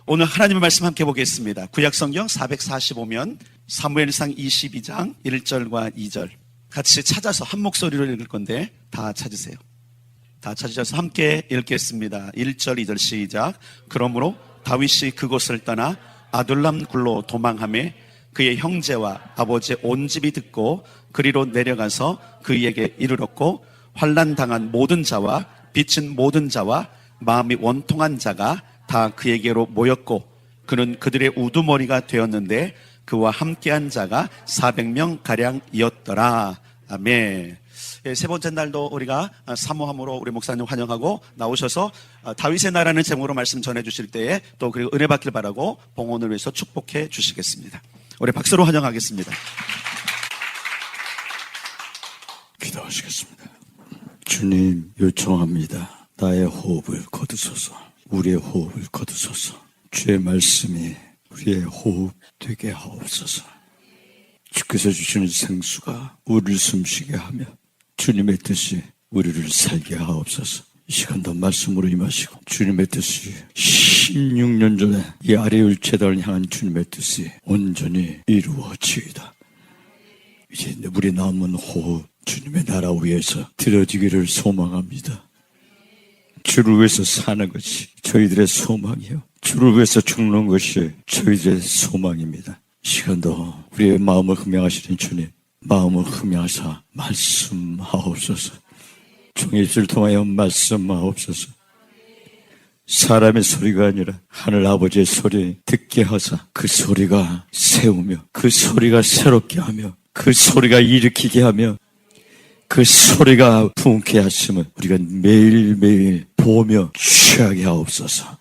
오늘 하나님의 말씀 함께 보겠습니다. 구약성경 445면 사무엘상 22장 1절과 2절 같이 찾아서 한 목소리로 읽을 건데 다 찾으세요. 다 찾으셔서 함께 읽겠습니다. 1절 2절 시작. 그러므로 다윗이 그곳을 떠나 아둘람 굴로 도망하며 그의 형제와 아버지의 온 집이 듣고 그리로 내려가서 그에게 이르렀고 환난당한 모든 자와 빚진 모든 자와 마음이 원통한 자가 다 그에게로 모였고 그는 그들의 우두머리가 되었는데 그와 함께한 자가 400명 가량이었더라. 아멘. 세 번째 날도 우리가 사모함으로 우리 목사님 환영하고 나오셔서 다윗의 나라는 제목으로 말씀 전해주실 때에 또 그리고 은혜 받길 바라고 봉헌을 위해서 축복해 주시겠습니다. 우리 박수로 환영하겠습니다. 기도하시겠습니다. 주님 요청합니다. 나의 호흡을 거두소서. 우리의 호흡을 거두소서. 주의 말씀이 우리의 호흡 되게 하옵소서. 주께서 주시는 생수가 우리를 숨쉬게 하며 주님의 뜻이 우리를 살게 하옵소서. 이 시간도 말씀으로 임하시고 주님의 뜻이 16년 전에 이 아래율 제단을 향한 주님의 뜻이 온전히 이루어지이다. 이제 우리 남은 호흡 주님의 나라 위에서 드려지기를 소망합니다. 주를 위해서 사는 것이 저희들의 소망이요, 주를 위해서 죽는 것이 저희들의 소망입니다. 이 시간도 우리의 마음을 흠양하시는 주님, 마음을 흠양하사 말씀하옵소서. 종의 입술을 통하여 말씀하옵소서. 사람의 소리가 아니라 하늘 아버지의 소리 듣게 하사 그 소리가 세우며 그 소리가 새롭게 하며 그 소리가 일으키게 하며 그 소리가 부흥케 하심을 우리가 매일매일 보며 취하게 하옵소서.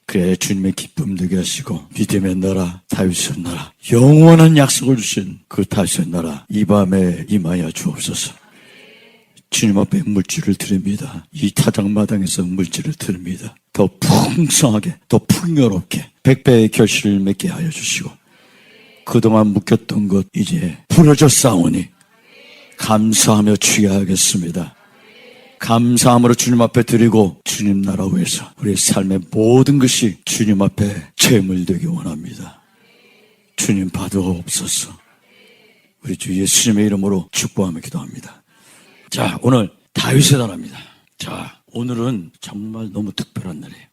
그래 주님의 기쁨 되게 하시고 믿음의 나라 다윗의 나라 영원한 약속을 주신 그 다윗의 나라 이 밤에 임하여 주옵소서. 주님 앞에 물질을 드립니다. 이 타작마당에서 물질을 드립니다. 더 풍성하게 더 풍요롭게 백배의 결실을 맺게 하여 주시고 그동안 묶였던 것 이제 풀어져 싸우니 감사하며 취하겠습니다. 감사함으로 주님 앞에 드리고 주님 나라 위해서 우리 삶의 모든 것이 주님 앞에 제물되기 원합니다. 주님 받아옵소서. 우리 주 예수님의 이름으로 축복하며 기도합니다. 자, 오늘 다윗의 나라입니다. 자, 오늘은 정말 너무 특별한 날이에요.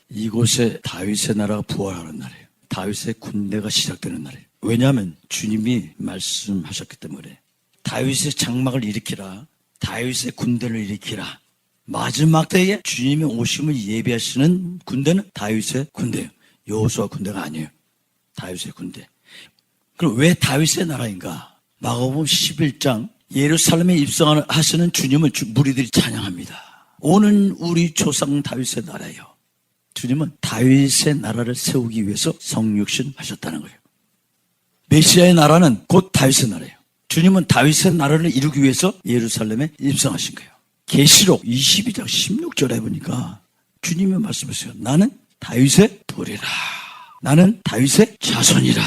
이곳에 다윗의 나라가 부활하는 날이에요. 다윗의 군대가 시작되는 날이에요. 왜냐하면 주님이 말씀하셨기 때문에 다윗의 장막을 일으키라, 다윗의 군대를 일으키라. 마지막 때에 주님의 오심을 예비하시는 군대는 다윗의 군대예요. 여호수아 군대가 아니에요. 다윗의 군대. 그럼 왜 다윗의 나라인가? 마가복음 11장 예루살렘에 입성하시는 주님을 무리들이 찬양합니다. 오는 우리 조상 다윗의 나라예요. 주님은 다윗의 나라를 세우기 위해서 성육신 하셨다는 거예요. 메시아의 나라는 곧 다윗의 나라예요. 주님은 다윗의 나라를 이루기 위해서 예루살렘에 입성하신 거예요. 계시록 22장 16절에 보니까 주님이 말씀하세요. 나는 다윗의 돌이라. 나는 다윗의 자손이라.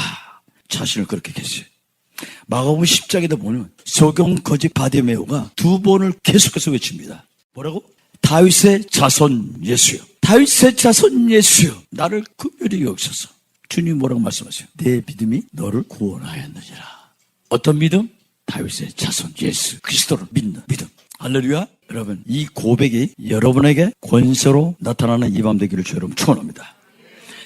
자신을 그렇게 계세요. 마가복음 10장에도 보면 소경 거지 바디메오가 두 번을 계속해서 외칩니다. 뭐라고? 다윗의 자손 예수여. 다윗의 자손 예수여. 나를 긍휼히 여기소서. 주님 뭐라고 말씀하세요? 내 믿음이 너를 구원하였느니라. 어떤 믿음? 다윗의 자손 예수 그리스도를 믿는 믿음. 할렐루야. 여러분 이 고백이 여러분에게 권세로 나타나는 이 밤 되기를 주 여러분 축원합니다.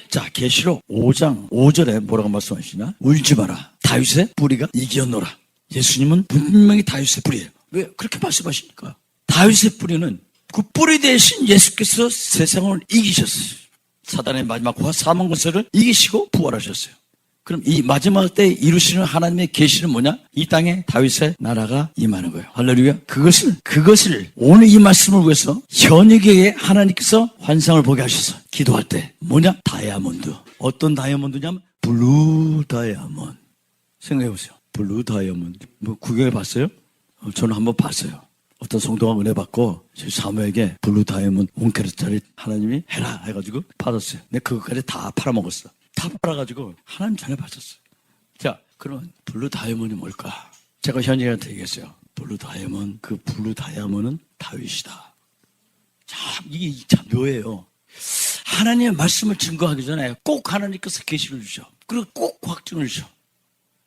자, 계시록 5장 5절에 뭐라고 말씀하시나? 울지 마라. 다윗의 뿌리가 이기었노라. 예수님은 분명히 다윗의 뿌리예요. 왜 그렇게 말씀하십니까? 다윗의 뿌리는 그 뿌리 대신 예수께서 세상을 이기셨어요. 사단의 마지막 사망 권세를 이기시고 부활하셨어요. 그럼 이 마지막 때 이루시는 하나님의 계시는 뭐냐? 이 땅에 다윗의 나라가 임하는 거예요. 할렐루야. 그것을 오늘 이 말씀을 위해서 현역에게 하나님께서 환상을 보게 하셔서 기도할 때 뭐냐? 다이아몬드. 어떤 다이아몬드냐면 블루 다이아몬드. 생각해 보세요. 블루 다이아몬드. 뭐 구경해 봤어요? 저는 한번 봤어요. 어떤 성도가 은혜 받고 저희 사모에게 블루 다이아몬드 1캐럿짜리 하나님이 해라 해가지고 받았어요. 근데 그것까지 다 팔아먹었어. 다 팔아가지고 하나님 전에 바쳤어요. 자, 그러면 블루 다이아몬드이 뭘까? 제가 현역한테 얘기했어요. 블루 다이아몬드, 그 블루 다이아몬드는 다윗이다. 참 이게 참 묘해요. 하나님의 말씀을 증거하기 전에 꼭 하나님께서 계시를 주셔. 그리고 꼭 확증을 주셔.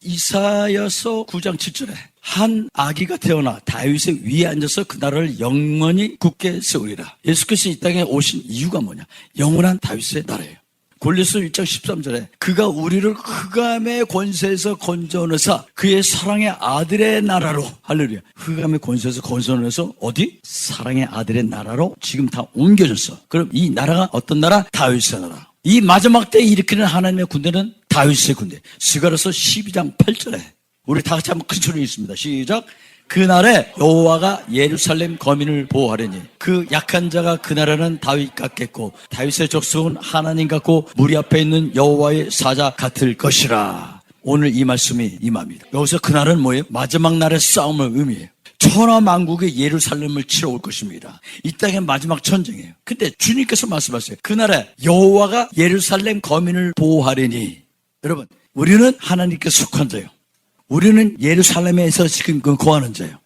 이사야서 9장 7절에 한 아기가 태어나 다윗의 위에 앉아서 그 나라를 영원히 굳게 세우리라. 예수께서 이 땅에 오신 이유가 뭐냐? 영원한 다윗의 나라예요. 골로새 1장 13절에 그가 우리를 흑암의 권세에서 건져내사 그의 사랑의 아들의 나라로, 할렐루야, 흑암의 권세에서 건져내서 어디? 사랑의 아들의 나라로 지금 다 옮겨졌어. 그럼 이 나라가 어떤 나라? 다윗의 나라. 이 마지막 때에 일으키는 하나님의 군대는 다윗의 군대. 스가랴서 12장 8절에 우리 다 같이 한번 큰 소리 있습니다. 시작. 그날에 여호와가 예루살렘 거민을 보호하려니 그 약한 자가 그 나라는 다윗 같겠고 다윗의 족속은 하나님 같고 무리 앞에 있는 여호와의 사자 같을 것이라. 오늘 이 말씀이 임합니다. 여기서 그날은 뭐예요? 마지막 날의 싸움을 의미해요. 천하만국의 예루살렘을 치러 올 것입니다. 이 땅의 마지막 전쟁이에요. 근데 주님께서 말씀하세요. 그날에 여호와가 예루살렘 거민을 보호하려니. 여러분, 우리는 하나님께 속한 자예요. 우리는 예루살렘에서 지금 거하는 자예요.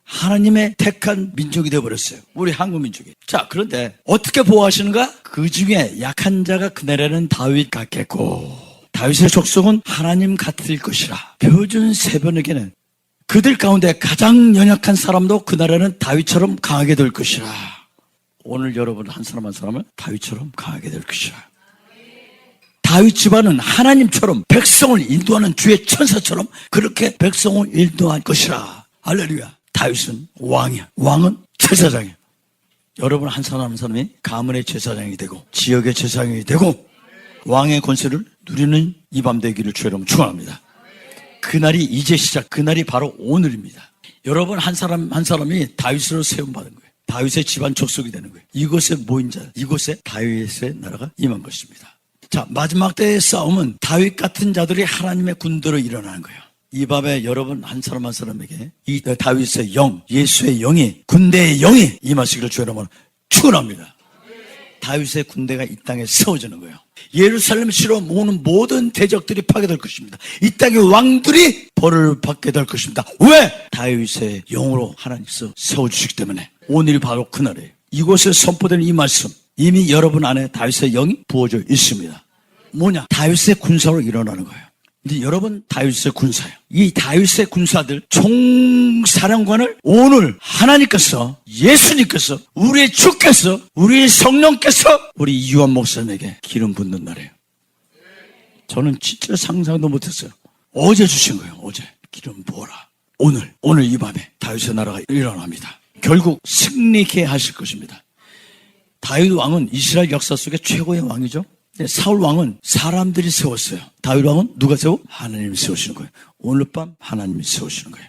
하나님의 택한 민족이 되어버렸어요. 우리 한국 민족이. 자, 그런데 어떻게 보호하시는가? 그 중에 약한 자가 그날에는 다윗 같겠고 다윗의 족속은 하나님 같을 것이라. 표준 세번역에는 그들 가운데 가장 연약한 사람도 그날에는 다윗처럼 강하게 될 것이라. 오늘 여러분 한 사람 한 사람은 다윗처럼 강하게 될 것이라. 다윗 집안은 하나님처럼 백성을 인도하는 주의 천사처럼 그렇게 백성을 인도할 것이라. 할렐루야. 다윗은 왕이야. 왕은 제사장이야. 여러분 한 사람 한 사람이 가문의 제사장이 되고 지역의 제사장이 되고 왕의 권세를 누리는 이 밤 되기를 주의 이름으로 축원합니다. 그날이 이제 시작, 그날이 바로 오늘입니다. 여러분 한 사람 한 사람이 다윗으로 세움받은 거예요. 다윗의 집안 족속이 되는 거예요. 이곳에 모인 자, 이곳에 다윗의 나라가 임한 것입니다. 자, 마지막 때의 싸움은 다윗 같은 자들이 하나님의 군대로 일어나는 거예요. 이 밤에 여러분 한 사람 한 사람에게 이 다윗의 영, 예수의 영이, 군대의 영이 임하시기를 주의 이름으로 축원합니다. 다윗의 군대가 이 땅에 세워지는 거예요. 예루살렘 시로 모으는 모든 대적들이 파괴될 것입니다. 이 땅의 왕들이 벌을 받게 될 것입니다. 왜? 다윗의 영으로 하나님께서 세워주시기 때문에. 오늘이 바로 그날이에요. 이곳에 선포되는 이 말씀, 이미 여러분 안에 다윗의 영이 부어져 있습니다. 뭐냐? 다윗의 군사로 일어나는 거예요. 이제 여러분 다윗의 군사예요. 이 다윗의 군사들 총사령관을 오늘 하나님께서, 예수님께서, 우리의 주께서, 우리의 성령께서 우리 이유한 목사님에게 기름 붓는 날이에요. 저는 진짜 상상도 못했어요. 어제 주신 거예요. 어제 기름 부어라. 오늘 이 밤에 다윗의 나라가 일어납니다. 결국 승리케 하실 것입니다. 다윗 왕은 이스라엘 역사 속에 최고의 왕이죠. 사울 왕은 사람들이 세웠어요. 다윗 왕은 누가 세워? 하나님이 세우시는 거예요. 오늘 밤 하나님이 세우시는 거예요.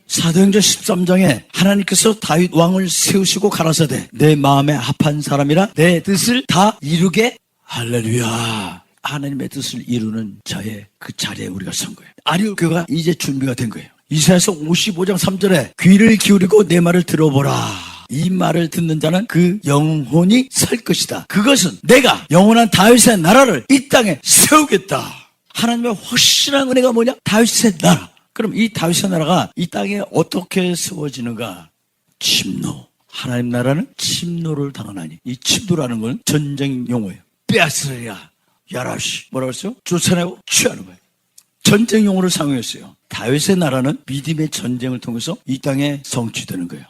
사도행전 13장에 하나님께서 다윗 왕을 세우시고 가라사대 내 마음에 합한 사람이라 내 뜻을 다 이루게. 할렐루야. 하나님의 뜻을 이루는 자의 그 자리에 우리가 선 거예요. 아리오교가 이제 준비가 된 거예요. 이사야서 55장 3절에 귀를 기울이고 내 말을 들어보라. 이 말을 듣는 자는 그 영혼이 살 것이다. 그것은 내가 영원한 다윗의 나라를 이 땅에 세우겠다. 하나님의 확실한 은혜가 뭐냐? 다윗의 나라. 그럼 이 다윗의 나라가 이 땅에 어떻게 세워지는가? 침노. 하나님 나라는 침노를 당하나니. 이 침노라는 건 전쟁 용어예요. 빼앗으리라. 야라시. 뭐라고 했어요? 쫓아내고 취하는 거예요. 전쟁 용어를 사용했어요. 다윗의 나라는 믿음의 전쟁을 통해서 이 땅에 성취되는 거예요.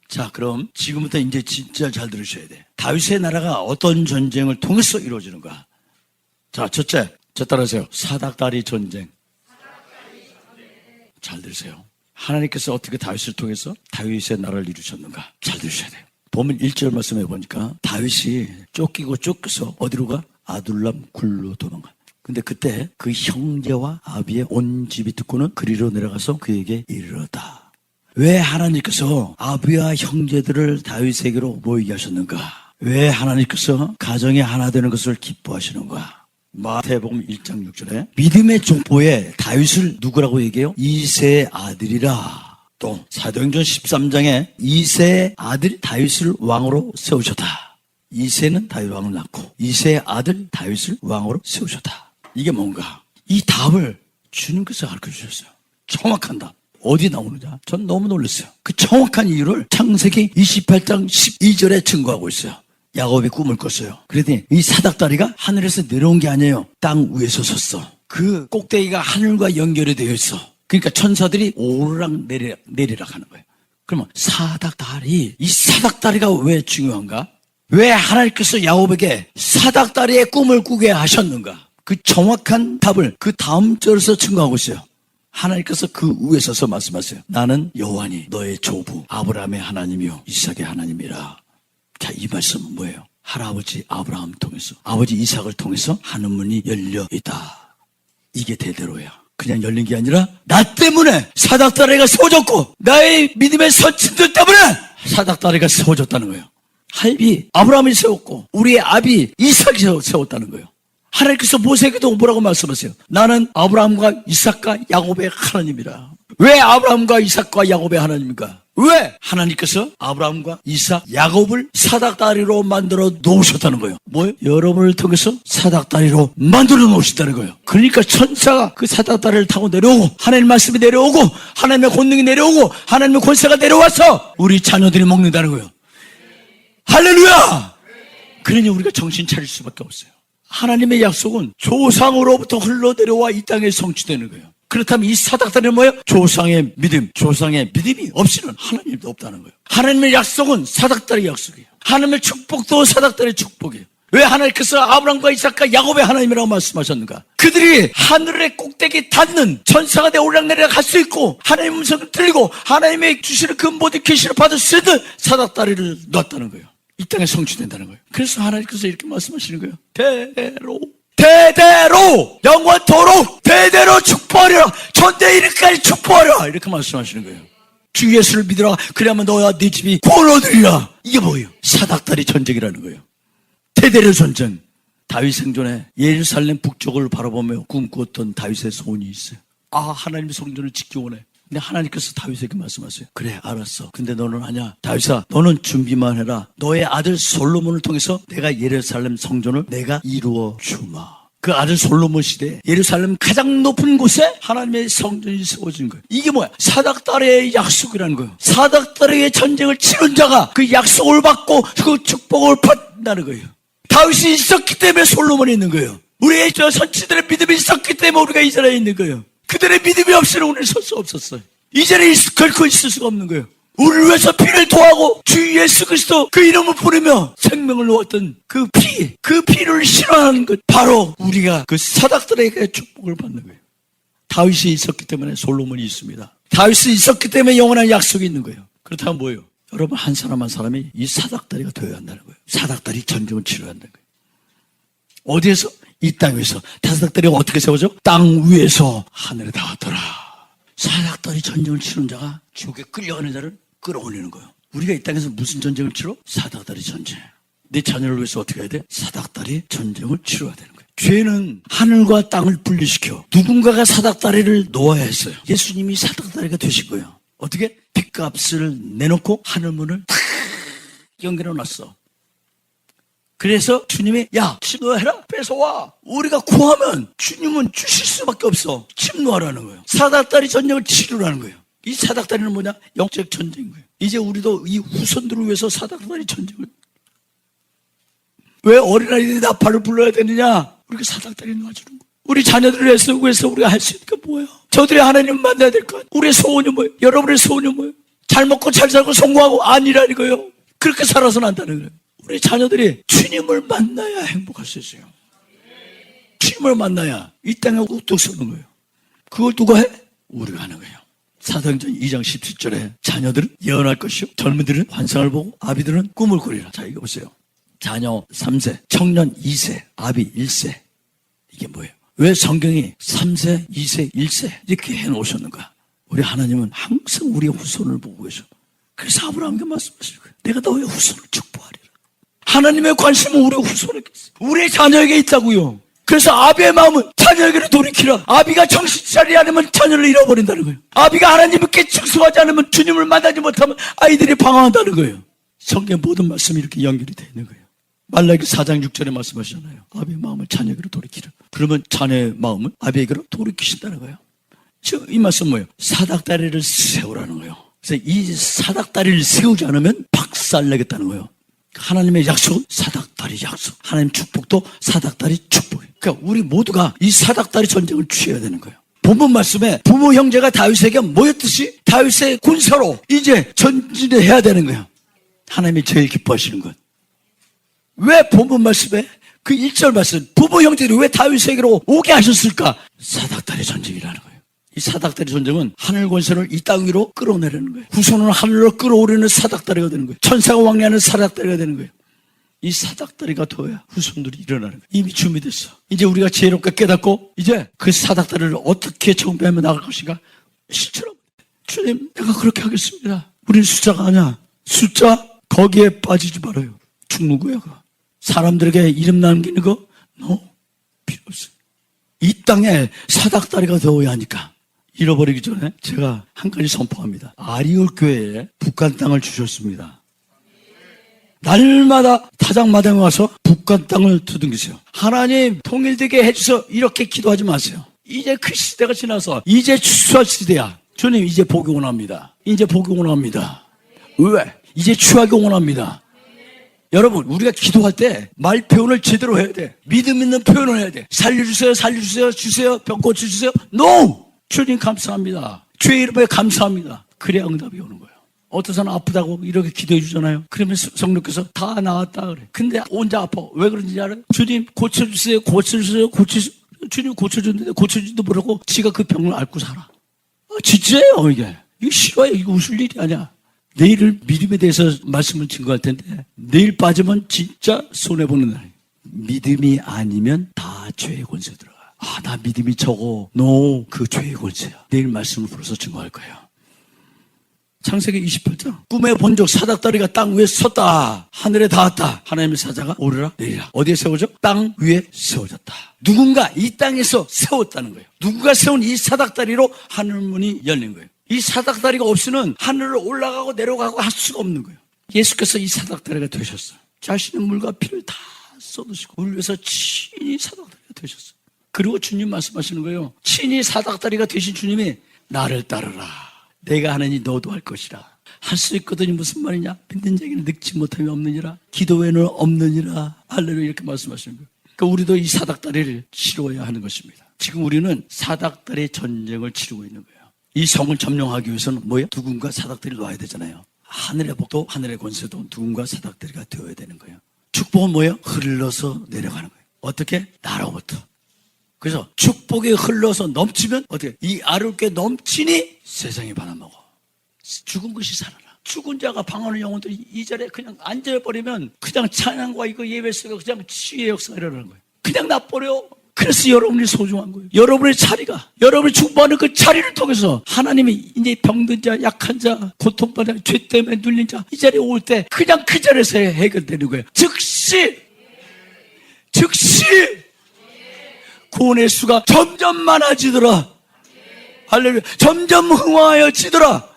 자, 그럼 지금부터 이제 진짜 잘 들으셔야 돼. 다윗의 나라가 어떤 전쟁을 통해서 이루어지는가? 자, 첫째, 저 따라하세요. 사닥다리 전쟁. 잘 들으세요. 하나님께서 어떻게 다윗을 통해서 다윗의 나라를 이루셨는가? 잘 들으셔야 돼요. 보면 1절 말씀해 보니까 다윗이 쫓겨서 어디로 가? 아둘람 굴로 도망가. 근데 그때 그 형제와 아비의 온 집이 듣고는 그리로 내려가서 그에게 이르렀다. 왜 하나님께서 아비와 형제들을 다윗에게로 모이게 하셨는가? 왜 하나님께서 가정이 하나 되는 것을 기뻐하시는가? 마태복음 1장 6절에 믿음의 족보에 다윗을 누구라고 얘기해요? 이새의 아들이라. 또 사도행전 13장에 이새의 아들 다윗을 왕으로 세우셨다. 이새는 다윗 왕을 낳고 이새의 아들 다윗을 왕으로 세우셨다. 이게 뭔가? 이 답을 주님께서 가르쳐 주셨어요. 정확한 답. 어디 나오느냐? 전 너무 놀랐어요. 그 정확한 이유를 창세기 28장 12절에 증거하고 있어요. 야곱이 꿈을 꿨어요. 그랬더니 이 사닥다리가 하늘에서 내려온 게 아니에요. 땅 위에서 섰어. 그 꼭대기가 하늘과 연결이 되어 있어. 그러니까 천사들이 오르락 내리락 하는 거예요. 그러면 이 사닥다리가 왜 중요한가? 왜 하나님께서 야곱에게 사닥다리의 꿈을 꾸게 하셨는가? 그 정확한 답을 그 다음 절에서 증거하고 있어요. 하나님께서 그 위에 서서 말씀하세요. 나는 여호와니 너의 조부 아브라함의 하나님이요 이삭의 하나님이라. 자, 이 말씀은 뭐예요? 할아버지 아브라함 통해서 아버지 이삭을 통해서 하는 문이 열려 있다. 이게 대대로야. 그냥 열린 게 아니라 나 때문에 사닥다리가 세워졌고 나의 믿음의 선친들 때문에 사닥다리가 세워졌다는 거예요. 할비 아브라함이 세웠고 우리의 아비 이삭이 세웠다는 거예요. 하나님께서 모세에게도 뭐라고 말씀하세요? 나는 아브라함과 이삭과 야곱의 하나님이라. 왜 아브라함과 이삭과 야곱의 하나님입니까? 왜? 하나님께서 아브라함과 이삭, 야곱을 사닥다리로 만들어 놓으셨다는 거예요. 뭐예요? 여러분을 통해서 사닥다리로 만들어 놓으셨다는 거예요. 그러니까 천사가 그 사닥다리를 타고 내려오고 하나님의 말씀이 내려오고 하나님의 권능이 내려오고 하나님의 권세가 내려와서 우리 자녀들이 먹는다는 거예요. 할렐루야! 그러니 우리가 정신 차릴 수밖에 없어요. 하나님의 약속은 조상으로부터 흘러내려와 이 땅에 성취되는 거예요. 그렇다면 이 사닥다리는 뭐예요? 조상의 믿음이 없이는 하나님도 없다는 거예요. 하나님의 약속은 사닥다리 약속이에요. 하나님의 축복도 사닥다리 축복이에요. 왜 하나님께서 아브라함과 이삭과 야곱의 하나님이라고 말씀하셨는가? 그들이 하늘의 꼭대기 닿는 천사가 내 오르락내리락 할 수 있고 하나님의 음성을 들리고 하나님의 주시는 그 모든 계시를 받을 수 있는 사닥다리를 놨다는 거예요. 이 땅에 성취된다는 거예요. 그래서 하나님께서 이렇게 말씀하시는 거예요. 대대로 영원토록 대대로 축복하리라. 전대 이르기까지 축복하리라. 이렇게 말씀하시는 거예요. 주 예수를 믿으라. 그래야만 너와 네 집이 구원을 얻으리라. 이게 뭐예요? 사닥다리 전쟁이라는 거예요. 대대로 전쟁. 다윗 생전에 예루살렘 북쪽을 바라보며 꿈꾸었던 다윗의 소원이 있어요. 하나님의 성전을 짓기 원해. 근데 하나님께서 다윗에게 말씀하세요. 그래, 알았어. 근데 너는 아냐. 다윗아, 너는 준비만 해라. 너의 아들 솔로몬을 통해서 내가 예루살렘 성전을 내가 이루어 주마. 그 아들 솔로몬 시대에 예루살렘 가장 높은 곳에 하나님의 성전이 세워진 거예요. 이게 뭐야? 사닥다리의 약속이라는 거예요. 사닥다리의 전쟁을 치른 자가 그 약속을 받고 그 축복을 받는다는 거예요. 다윗이 있었기 때문에 솔로몬이 있는 거예요. 우리의 저 선지들의 믿음이 있었기 때문에 우리가 이 자리에 있는 거예요. 그들의 믿음이 없이는 우리는 설 수 없었어요. 이 자리에 결코 있을 수가 없는 거예요. 우리를 위해서 피를 토하고 주 예수 그리스도 그 이름을 부르며 생명을 놓았던 그 피를 실현하는 것, 바로 우리가 그 사닥들에게 축복을 받는 거예요. 다윗이 있었기 때문에 솔로몬이 있습니다. 다윗이 있었기 때문에 영원한 약속이 있는 거예요. 그렇다면 뭐예요? 여러분, 한 사람 한 사람이 이 사닥다리가 되어야 한다는 거예요. 사닥다리 전쟁을 치러야 한다는 거예요. 어디에서? 이 땅 위에서. 사닥다리가 어떻게 세워져? 땅 위에서 하늘에 닿았더라. 사닥다리 전쟁을 치는 자가 지옥에 끌려가는 자를 끌어올리는 거예요. 우리가 이 땅에서 무슨 전쟁을 치러? 사닥다리 전쟁. 내 자녀를 위해서 어떻게 해야 돼? 사닥다리 전쟁을 치러야 되는 거예요. 죄는 하늘과 땅을 분리시켜 누군가가 사닥다리를 놓아야 했어요. 예수님이 사닥다리가 되신 거예요. 어떻게? 빚값을 내놓고 하늘문을 탁 연결해 놨어. 그래서 주님이 야, 침노해라, 뺏어와. 우리가 구하면 주님은 주실 수밖에 없어. 침노하라는 거예요. 사닥다리 전쟁을 치르라는 거예요. 이 사닥다리는 뭐냐? 영적 전쟁인 거예요. 이제 우리도 이 후손들을 위해서 사닥다리 전쟁을. 왜 어린아이들이 나팔을 불러야 되느냐? 우리가 사닥다리를 놔주는 거예요. 우리 자녀들을 위해서 우리가 할 수 있는 게 뭐예요? 저들이 하나님을 만나야 될 것. 우리의 소원이 뭐예요? 여러분의 소원이 뭐예요? 잘 먹고 잘 살고 성공하고 아니라는 거예요. 그렇게 살아서는 안 되는 거예요. 우리 자녀들이 주님을 만나야 행복할 수 있어요. 주님을 만나야 이 땅에 우뚝 서는 거예요. 그걸 누가 해? 우리가 하는 거예요. 사도행전 2장 17절에 자녀들은 예언할 것이요, 젊은이들은 환상을 보고 아비들은 꿈을 꾸리라. 자, 이거 보세요. 자녀 3세, 청년 2세, 아비 1세. 이게 뭐예요? 왜 성경이 3세, 2세, 1세 이렇게 해놓으셨는가? 우리 하나님은 항상 우리의 후손을 보고 계셔. 그래서 아브라함께 말씀하시는 거예요. 내가 너의 후손을 축복하리라. 하나님의 관심은 우리의 후손에게 있어요. 우리의 자녀에게 있다고요. 그래서 아비의 마음은 자녀에게로 돌이키라. 아비가 정신 차리지 않으면 자녀를 잃어버린다는 거예요. 아비가 하나님께 충성하지 않으면, 주님을 만나지 못하면 아이들이 방황한다는 거예요. 성경 모든 말씀이 이렇게 연결이 되어 있는 거예요. 말라기 4장 6절에 말씀하시잖아요. 아비의 마음을 자녀에게로 돌이키라. 그러면 자녀의 마음은 아비에게로 돌이키신다는 거예요. 지금 이 말씀은 뭐예요? 사닥다리를 세우라는 거예요. 그래서 이 사닥다리를 세우지 않으면 박살내겠다는 거예요. 하나님의 약속은 사닥다리 약속. 하나님 축복도 사닥다리 축복이에요. 그러니까 우리 모두가 이 사닥다리 전쟁을 취해야 되는 거예요. 본문 말씀에 부모 형제가 다윗에게 모였듯이 다윗의 군사로 이제 전진을 해야 되는 거예요. 하나님이 제일 기뻐하시는 것. 왜 본문 말씀에 그 1절 말씀 부모 형제들이 왜 다윗에게로 오게 하셨을까? 사닥다리 전쟁이라는 거예요. 이 사닥다리 전쟁은 하늘 권세를 이 땅 위로 끌어내려는 거예요. 후손은 하늘로 끌어오르는 사닥다리가 되는 거예요. 천사가 왕래하는 사닥다리가 되는 거예요. 이 사닥다리가 둬야 후손들이 일어나는 거예요. 이미 준비됐어. 이제 우리가 지혜롭게 깨닫고 이제 그 사닥다리를 어떻게 정비하며 나갈 것인가 실천하면 돼. 주님, 내가 그렇게 하겠습니다. 우리는 숫자가 아니야. 숫자 거기에 빠지지 말아요. 죽는 거야 그거. 사람들에게 이름 남기는 거 필요 없어요. 이 땅에 사닥다리가 되어야 하니까 잃어버리기 전에 제가 한 가지 선포합니다. 아리올 교회에 북한 땅을 주셨습니다. 날마다 타작마당에 와서 북한 땅을 두둥기세요. 하나님 통일되게 해주셔 이렇게 기도하지 마세요. 이제 그 시대가 지나서 이제 추수할 시대야. 주님 이제 복이 원합니다. 이제 복이 원합니다. 왜? 이제 추하게 원합니다. 여러분 우리가 기도할 때 말 표현을 제대로 해야 돼. 믿음 있는 표현을 해야 돼. 살려주세요 살려주세요 주세요 병 고쳐주세요. NO! 주님 감사합니다. 주의 이름에 감사합니다. 그래야 응답이 오는 거예요. 어떤 사람 아프다고 이렇게 기도해 주잖아요. 그러면 성령께서 다 나았다 그래. 근데 혼자 아파. 왜 그런지 알아요? 주님 고쳐주세요 고쳐주세요 고쳐주세요. 주님 고쳐줬는데 고쳐주지도 못하고 지가 그 병을 앓고 살아. 진짜예요 이게. 이거 싫어요. 이거 웃을 일이 아니야. 내일을 믿음에 대해서 말씀을 증거할 텐데 내일 빠지면 진짜 손해보는 날이에요. 믿음이 아니면 다 죄의 권세 들어가. 나 믿음이 적어. 그 죄의 권세야. 내일 말씀을 풀어서 증거할 거예요. 창세기 28장 꿈에 본 적 사닥다리가 땅 위에 섰다. 하늘에 닿았다. 하나님의 사자가 오르라 내리라. 어디에 세워져? 땅 위에 세워졌다. 누군가 이 땅에서 세웠다는 거예요. 누군가 세운 이 사닥다리로 하늘문이 열린 거예요. 이 사닥다리가 없이는 하늘을 올라가고 내려가고 할 수가 없는 거예요. 예수께서 이 사닥다리가 되셨어요. 자신의 물과 피를 다 쏟으시고 우리 위해서 친히 사닥다리가 되셨어요. 그리고 주님 말씀하시는 거예요. 친히 사닥다리가 되신 주님이 나를 따르라. 내가 하느니 너도 할 것이라. 할 수 있거든요. 무슨 말이냐? 믿는 자에게는 늙지 못함이 없느니라. 기도 외에는 없느니라. 할렐루야 이렇게 말씀하시는 거예요. 그러니까 우리도 이 사닥다리를 치러야 하는 것입니다. 지금 우리는 사닥다리 전쟁을 치르고 있는 거예요. 이 성을 점령하기 위해서는 뭐예요? 누군가 사닥다리를 놔야 되잖아요. 하늘의 복도 하늘의 권세도 누군가 사닥다리가 되어야 되는 거예요. 축복은 뭐예요? 흘러서 내려가는 거예요. 어떻게? 나로부터. 그래서 축복이 흘러서 넘치면 어떻게? 이 아름답게 넘치니 세상이 받아먹어. 죽은 것이 살아나. 죽은 자가 방언하는 영혼들이 이 자리에 그냥 앉아버리면 그냥 찬양과 이거 예배 속에 그냥 치유의 역사가 일어나는 거예요. 그냥 놔버려. 그래서 여러분이 소중한 거예요. 여러분의 자리가, 여러분이 충분하는 그 자리를 통해서 하나님이 이제 병든 자, 약한 자, 고통받은 자, 죄 때문에 눌린 자, 이 자리에 올 때 그냥 그 자리에서 해결되는 거예요. 즉시 구원의 수가 점점 많아지더라. 할렐루야. 점점 흥화하여지더라.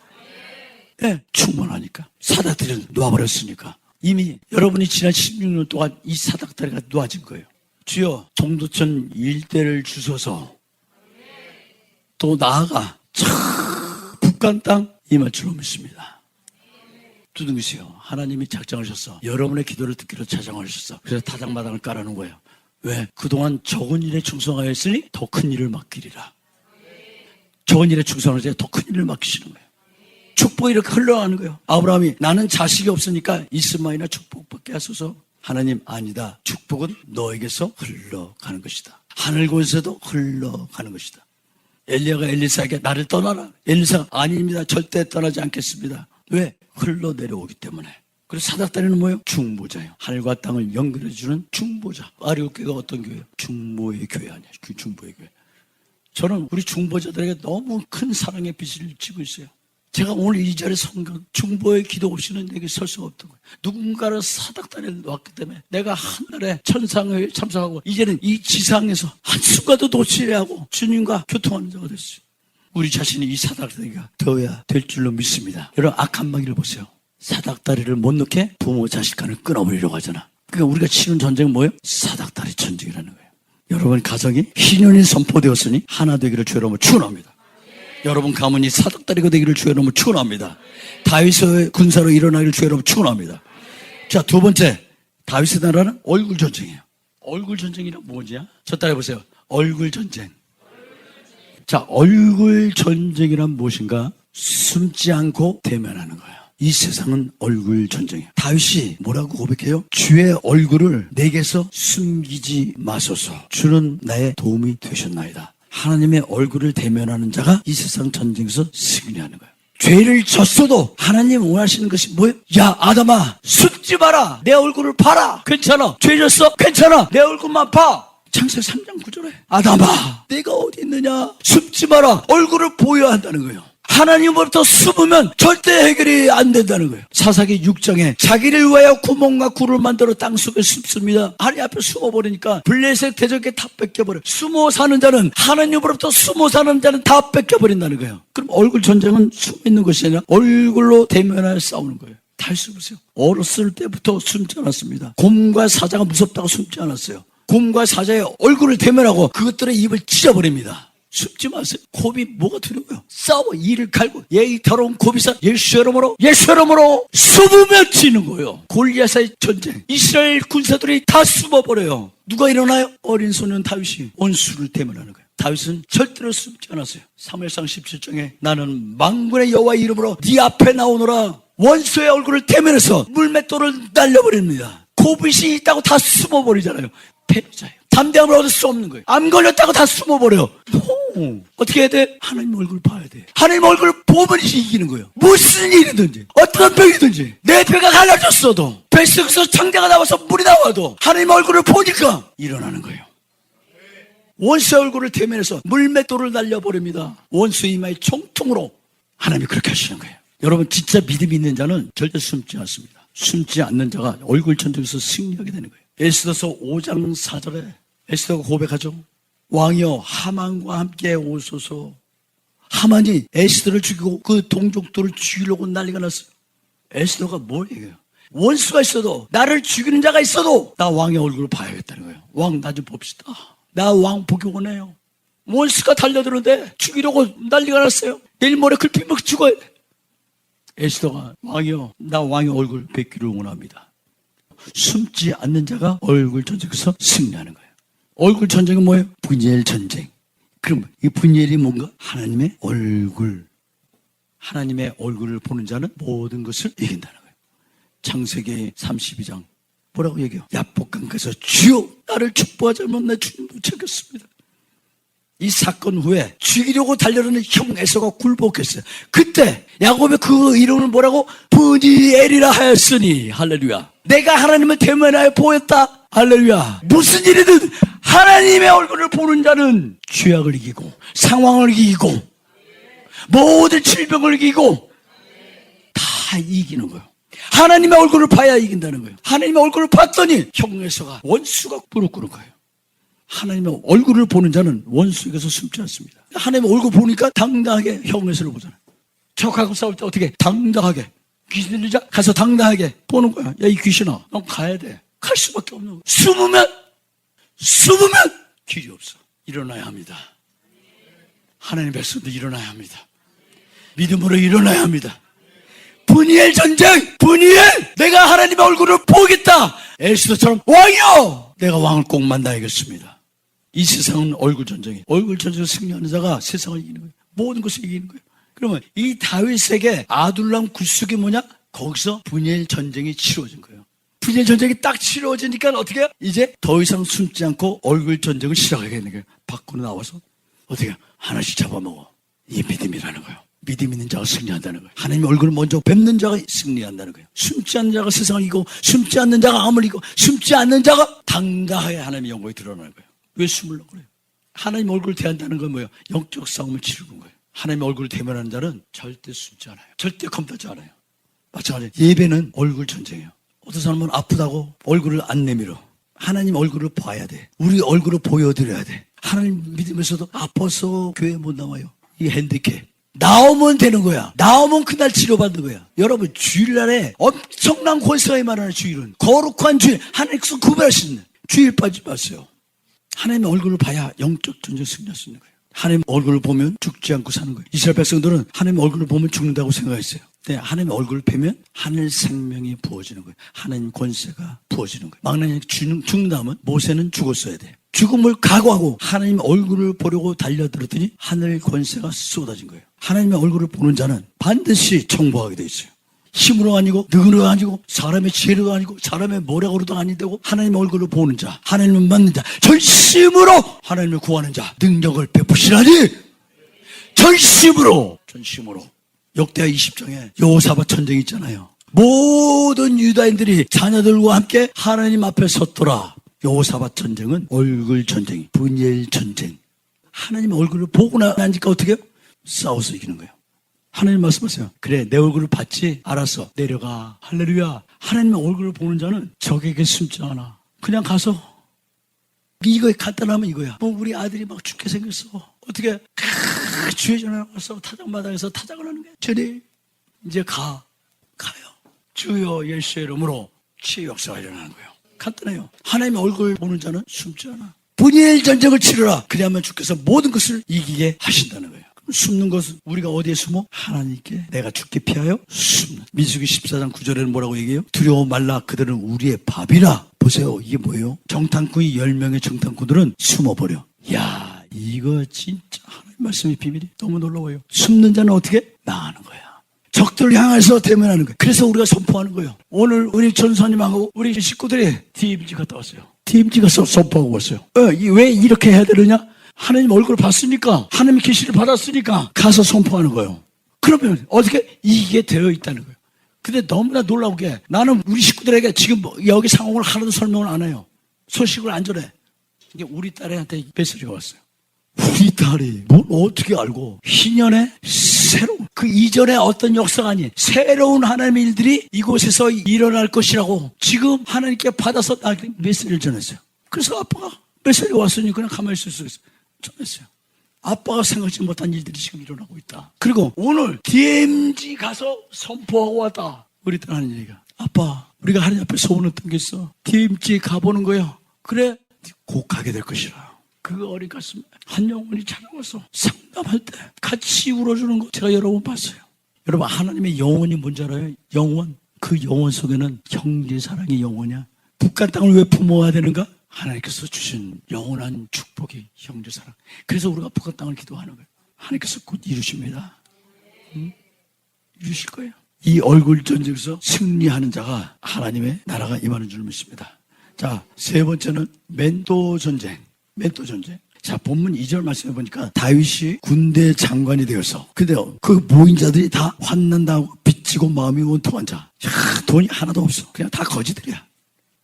예, 충분하니까. 사닥다리를 놓아버렸으니까. 이미 여러분이 지난 16년 동안 이 사닥다리가 놓아진 거예요. 주여 동두천 일대를 주소서. 또 나아가 북한 땅 임할 줄 믿습니다. 두둥이세요. 하나님이 작정하셨어. 여러분의 기도를 듣기로 작정하셨어. 그래서 타작마당을 깔아놓은 거예요. 왜? 그동안 적은 일에 충성하였으니 더 큰 일을 맡기리라. 적은 일에 충성하실 때 더 큰 일을 맡기시는 거예요. 축복이 이렇게 흘러가는 거예요. 아브라함이 나는 자식이 없으니까 이스마엘이나 축복받게 하소서. 하나님 아니다. 축복은 너에게서 흘러가는 것이다. 하늘 곳에서도 흘러가는 것이다. 엘리야가 엘리사에게 나를 떠나라. 엘리사가 아닙니다. 절대 떠나지 않겠습니다. 왜? 흘러내려오기 때문에. 그래서 사닥다리는 뭐예요? 중보자예요. 하늘과 땅을 연결해주는 중보자. 아리오교회가 어떤 교회예요? 중보의 교회 아니에요. 그 중보의 교회. 저는 우리 중보자들에게 너무 큰 사랑의 빚을 지고 있어요. 제가 오늘 이 자리에 선거 중보의 기도 없이는 내게 설 수가 없던 거예요. 누군가를 사닥다리를 놓았기 때문에 내가 한날에 천상회에 참석하고 이제는 이 지상에서 한순간도 놓치려 하고 주님과 교통하는 자가 됐어요. 우리 자신이 이 사닥다리가 되어야 될 줄로 믿습니다. 여러분 악한 마귀를 보세요. 사닥다리를 못 넣게 부모 자식 간을 끊어버리려고 하잖아. 그러니까 우리가 치는 전쟁은 뭐예요? 사닥다리 전쟁이라는 거예요. 여러분 가정이 희년이 선포되었으니 하나 되기를 주여 여러분 축원합니다. 여러분 가문이 사닥다리가 되기를 주여 여러분 축원합니다. 다윗의 군사로 일어나기를 주여 여러분 축원합니다. 자, 두 번째, 다윗의 나라는 얼굴 전쟁이에요. 얼굴 전쟁이란 뭐냐? 저 따라해보세요. 얼굴 전쟁. 자, 얼굴 전쟁이란 무엇인가? 숨지 않고 대면하는 거예요. 이 세상은 얼굴 전쟁이에요. 다윗이 뭐라고 고백해요? 주의 얼굴을 내게서 숨기지 마소서. 주는 나의 도움이 되셨나이다. 하나님의 얼굴을 대면하는 자가 이 세상 전쟁에서 승리하는 거예요. 죄를 졌어도 하나님 원하시는 것이 뭐예요? 야, 아담아, 숨지 마라. 내 얼굴을 봐라. 괜찮아. 죄 졌어? 괜찮아. 내 얼굴만 봐. 창세기 3장 9절에 아담아, 내가 어디 있느냐? 숨지 마라. 얼굴을 보여야 한다는 거예요. 하나님으로부터 숨으면 절대 해결이 안 된다는 거예요. 사사기 6장에 자기를 위하여 구멍과 굴을 만들어 땅속에 숨습니다. 하나님 앞에 숨어버리니까 블레셋 대적에 다 뺏겨버려요. 숨어 사는 자는, 하나님으로부터 숨어 사는 자는 다 뺏겨버린다는 거예요. 그럼 얼굴 전쟁은 숨어있는 것이 아니라 얼굴로 대면하여 싸우는 거예요. 다시 보세요. 어렸을 때부터 숨지 않았습니다. 곰과 사자가 무섭다고 숨지 않았어요. 곰과 사자의 얼굴을 대면하고 그것들의 입을 찢어버립니다. 숨지 마세요. 곰이 뭐가 두려워요? 싸워 이를 갈고 얘 더러운 곰이사 예수 이름으로 숨으면 지는 거예요. 골리앗의 전쟁, 이스라엘 군사들이 다 숨어버려요. 누가 일어나요? 어린 소년 다윗이 원수를 대면하는 거예요. 다윗은 절대로 숨지 않았어요. 사무엘상 17장에 나는 만군의 여호와 이름으로 네 앞에 나오노라. 원수의 얼굴을 대면해서 물맷돌을 날려버립니다. 코빗이 있다고 다 숨어버리잖아요. 패배자예요. 담대함을 얻을 수 없는 거예요. 암 걸렸다고 다 숨어버려요. 어떻게 해야 돼? 하나님 얼굴을 봐야 돼. 하나님 얼굴을 보면 이기는 거예요. 무슨 일이든지, 어떤 병이든지, 내 배가 갈라졌어도, 뱃속에서 창자가 나와서 물이 나와도 하나님 얼굴을 보니까 일어나는 거예요. 원수의 얼굴을 대면해서 물맷돌을 날려버립니다. 원수의 이마에 총통으로 하나님이 그렇게 하시는 거예요. 여러분, 진짜 믿음이 있는 자는 절대 숨지 않습니다. 숨지 않는 자가 얼굴 전쟁에서 승리하게 되는 거예요. 에스더서 5장 4절에 에스더가 고백하죠. 왕이여, 하만과 함께 오소서. 하만이 에스더를 죽이고 그 동족들을 죽이려고 난리가 났어요. 에스더가 뭘 얘기해요? 원수가 있어도, 나를 죽이는 자가 있어도 나 왕의 얼굴을 봐야겠다는 거예요. 왕, 나 좀 봅시다. 나 왕 보기 원해요. 원수가 달려드는데 죽이려고 난리가 났어요. 내일 모레 글피면 죽어야 돼. 에스더가 왕이여, 나 왕의 얼굴 뵙기를 원합니다. 숨지 않는 자가 얼굴 전쟁에서 승리하는 거예요. 얼굴 전쟁은 뭐예요? 분이엘 전쟁. 그럼 이 분이엘이 뭔가? 하나님의 얼굴. 하나님의 얼굴을 보는 자는 모든 것을 이긴다는 거예요. 창세기 32장 뭐라고 얘기해요? 야복강 가서 주여, 나를 축복하자면 내 주님 못 찾겠습니다. 이 사건 후에 죽이려고 달려드는 형 에서가 굴복했어요. 그때 야곱의 그 이름을 뭐라고? 분이엘이라 하였으니, 할렐루야. 내가 하나님을 대면하여 보였다, 할렐루야. 무슨 일이든 하나님의 얼굴을 보는 자는 죄악을 이기고 상황을 이기고 모든 질병을 이기고 다 이기는 거예요. 하나님의 얼굴을 봐야 이긴다는 거예요. 하나님의 얼굴을 봤더니 형 에서가 원수가 무릎 꿇은 거예요. 하나님의 얼굴을 보는 자는 원수에게서 숨지 않습니다. 하나님의 얼굴 보니까 당당하게 형에서를 보잖아요. 적하고 싸울 때 어떻게? 당당하게. 귀신 들린 자 가서 당당하게 보는 거야. 야, 이 귀신아, 넌 가야 돼. 갈 수밖에 없는 거야. 숨으면 길이 없어. 일어나야 합니다. 하나님 백성도 일어나야 합니다. 믿음으로 일어나야 합니다. 분이엘 전쟁! 분이엘! 내가 하나님의 얼굴을 보겠다! 에스더처럼 왕이요! 내가 왕을 꼭 만나야겠습니다. 이 세상은 얼굴 전쟁이에요. 얼굴 전쟁을 승리하는 자가 세상을 이기는 거예요. 모든 것을 이기는 거예요. 그러면 이 다윗에게 아둘람 굴속이 뭐냐? 거기서 분이엘 전쟁이 치러진 거예요. 분이엘 전쟁이 딱 치러지니까 어떻게 해요? 이제 더 이상 숨지 않고 얼굴 전쟁을 시작하게 되는 거예요. 밖으로 나와서 어떻게 해요? 하나씩 잡아먹어. 이 믿음이라는 거예요. 믿음 있는 자가 승리한다는 거예요. 하나님의 얼굴을 먼저 뵙는 자가 승리한다는 거예요. 숨지 않는 자가 세상을 이기고, 숨지 않는 자가 암을 이기고, 숨지 않는 자가 당당하게 하나님의 영광이 드러나는 거예요. 왜 숨으려고 그래요? 하나님 얼굴을 대한다는 건 뭐예요? 영적 싸움을 치르는 거예요. 하나님의 얼굴을 대면하는 자는 절대 숨지 않아요. 절대 겁나지 않아요. 마찬가지로 예배는 얼굴 전쟁이에요. 어떤 사람은 아프다고 얼굴을 안 내밀어. 하나님 얼굴을 봐야 돼. 우리 얼굴을 보여드려야 돼. 하나님 믿으면서도 아파서 교회 못 나와요. 이 핸디캡. 나오면 되는 거야. 나오면 그날 치료받는 거야. 여러분, 주일날에 엄청난 권세가 임하는 주일은 거룩한 주일, 하나님께서 구별하시는 주일 빠지지 마세요. 하나님의 얼굴을 봐야 영적 전쟁 승리할 수 있는 거예요. 하나님 얼굴을 보면 죽지 않고 사는 거예요. 이스라엘 백성들은 하나님 얼굴을 보면 죽는다고 생각했어요. 때 하나님의 얼굴을 뵈면 하늘 생명이 부어지는 거예요. 하나님 권세가 부어지는 거예요. 막내가 죽는다면 모세는 죽었어야 돼요. 죽음을 각오하고 하나님의 얼굴을 보려고 달려들었더니 하늘 권세가 쏟아진 거예요. 하나님의 얼굴을 보는 자는 반드시 정복하게 돼 있어요. 힘으로 아니고 능으로 아니고 사람의 지혜로 아니고 사람의 모략으로도 아니되고 하나님의 얼굴을 보는 자, 하나님을 만난 자, 전심으로 하나님을 구하는 자, 능력을 베푸시라니 전심으로 역대하 20장에 여호사밧 전쟁이 있잖아요. 모든 유다인들이 자녀들과 함께 하나님 앞에 섰더라. 여호사밧 전쟁은 얼굴 전쟁, 분열 전쟁. 하나님 얼굴을 보고 나니까 어떻게 해요? 싸워서 이기는 거예요. 하나님 말씀하세요. 그래, 내 얼굴을 봤지? 알았어. 내려가. 할렐루야. 하나님의 얼굴을 보는 자는 적에게 숨지 않아. 그냥 가서 이거 간단하면 이거야. 우리 아들이 막 죽게 생겼어. 어떻게? 주의 전에 나가서 타작마당에서 타작을 하는 거야. 주님, 이제 가요. 주여 예수의 이름으로 치유 역사가 일어나는 거예요. 간단해요. 하나님의 얼굴 보는 자는 숨지 않아. 분이엘 전쟁을 치르라. 그래야만 주께서 모든 것을 이기게 하신다는 거예요. 그럼 숨는 것은 우리가 어디에 숨어? 하나님께 내가 죽게 피하여 숨는. 민수기 14장 9절에는 뭐라고 얘기해요? 두려워 말라. 그들은 우리의 밥이라. 보세요. 이게 뭐예요? 정탐꾼이 10명의 정탐꾼들은 숨어버려. 야, 이거 진짜 하나님 말씀의 비밀이 너무 놀라워요. 숨는 자는 어떻게? 나가는 거야. 적들을 향해서 대면하는 거예요. 그래서 우리가 선포하는 거예요. 오늘 우리 전사님하고 우리 식구들이 DMZ 갔다 왔어요. DMZ 가서 선포하고 왔어요. 왜 이렇게 해야 되느냐? 하나님 얼굴을 봤으니까, 하나님의 계시를 받았으니까 가서 선포하는 거예요. 그러면 어떻게? 이게 되어 있다는 거예요. 근데 너무나 놀라운 게 나는 우리 식구들에게 지금 여기 상황을 하나도 설명을 안 해요. 소식을 안 전해. 이게 우리 딸한테 메시지가 왔어요. 우리 딸이 뭘 어떻게 알고 희년에 새로운 그 이전에 어떤 역사가 아닌 새로운 하나님의 일들이 이곳에서 일어날 것이라고 지금 하나님께 받아서 나한테 메시지를 전했어요. 그래서 아빠가 메시지가 왔으니 그냥 가만히 있을 수 있어요. 전했어요. 아빠가 생각지 못한 일들이 지금 일어나고 있다. 그리고 오늘 DMZ 가서 선포하고 왔다. 우리 딸 하는 얘기가 아빠 우리가 하나님 앞에 소원했던 게 있어. DMZ 가보는 거야. 그래 곧 가게 될 것이라. 그 어린 가슴 한 영혼이 찾아와서 상담할 때 같이 울어주는 거 제가 여러 번 봤어요. 여러분 하나님의 영혼이 뭔지 알아요? 영혼. 그 영혼 속에는 형제 사랑의 영혼이야. 북한 땅을 왜 품어야 되는가? 하나님께서 주신 영원한 축복이 형제 사랑. 그래서 우리가 북한 땅을 기도하는 거예요. 하나님께서 곧 이루십니다. 이루실 거예요. 이 얼굴 전쟁에서 승리하는 자가 하나님의 나라가 임하는 줄 믿습니다. 자, 세 번째는 멘토 전쟁. 자, 본문 2절 말씀해 보니까 다윗이 군대 장관이 되어서 근데요, 그 모인 자들이 다 환난당하고 빚지고 마음이 원통한 자. 돈이 하나도 없어. 그냥 다 거지들이야.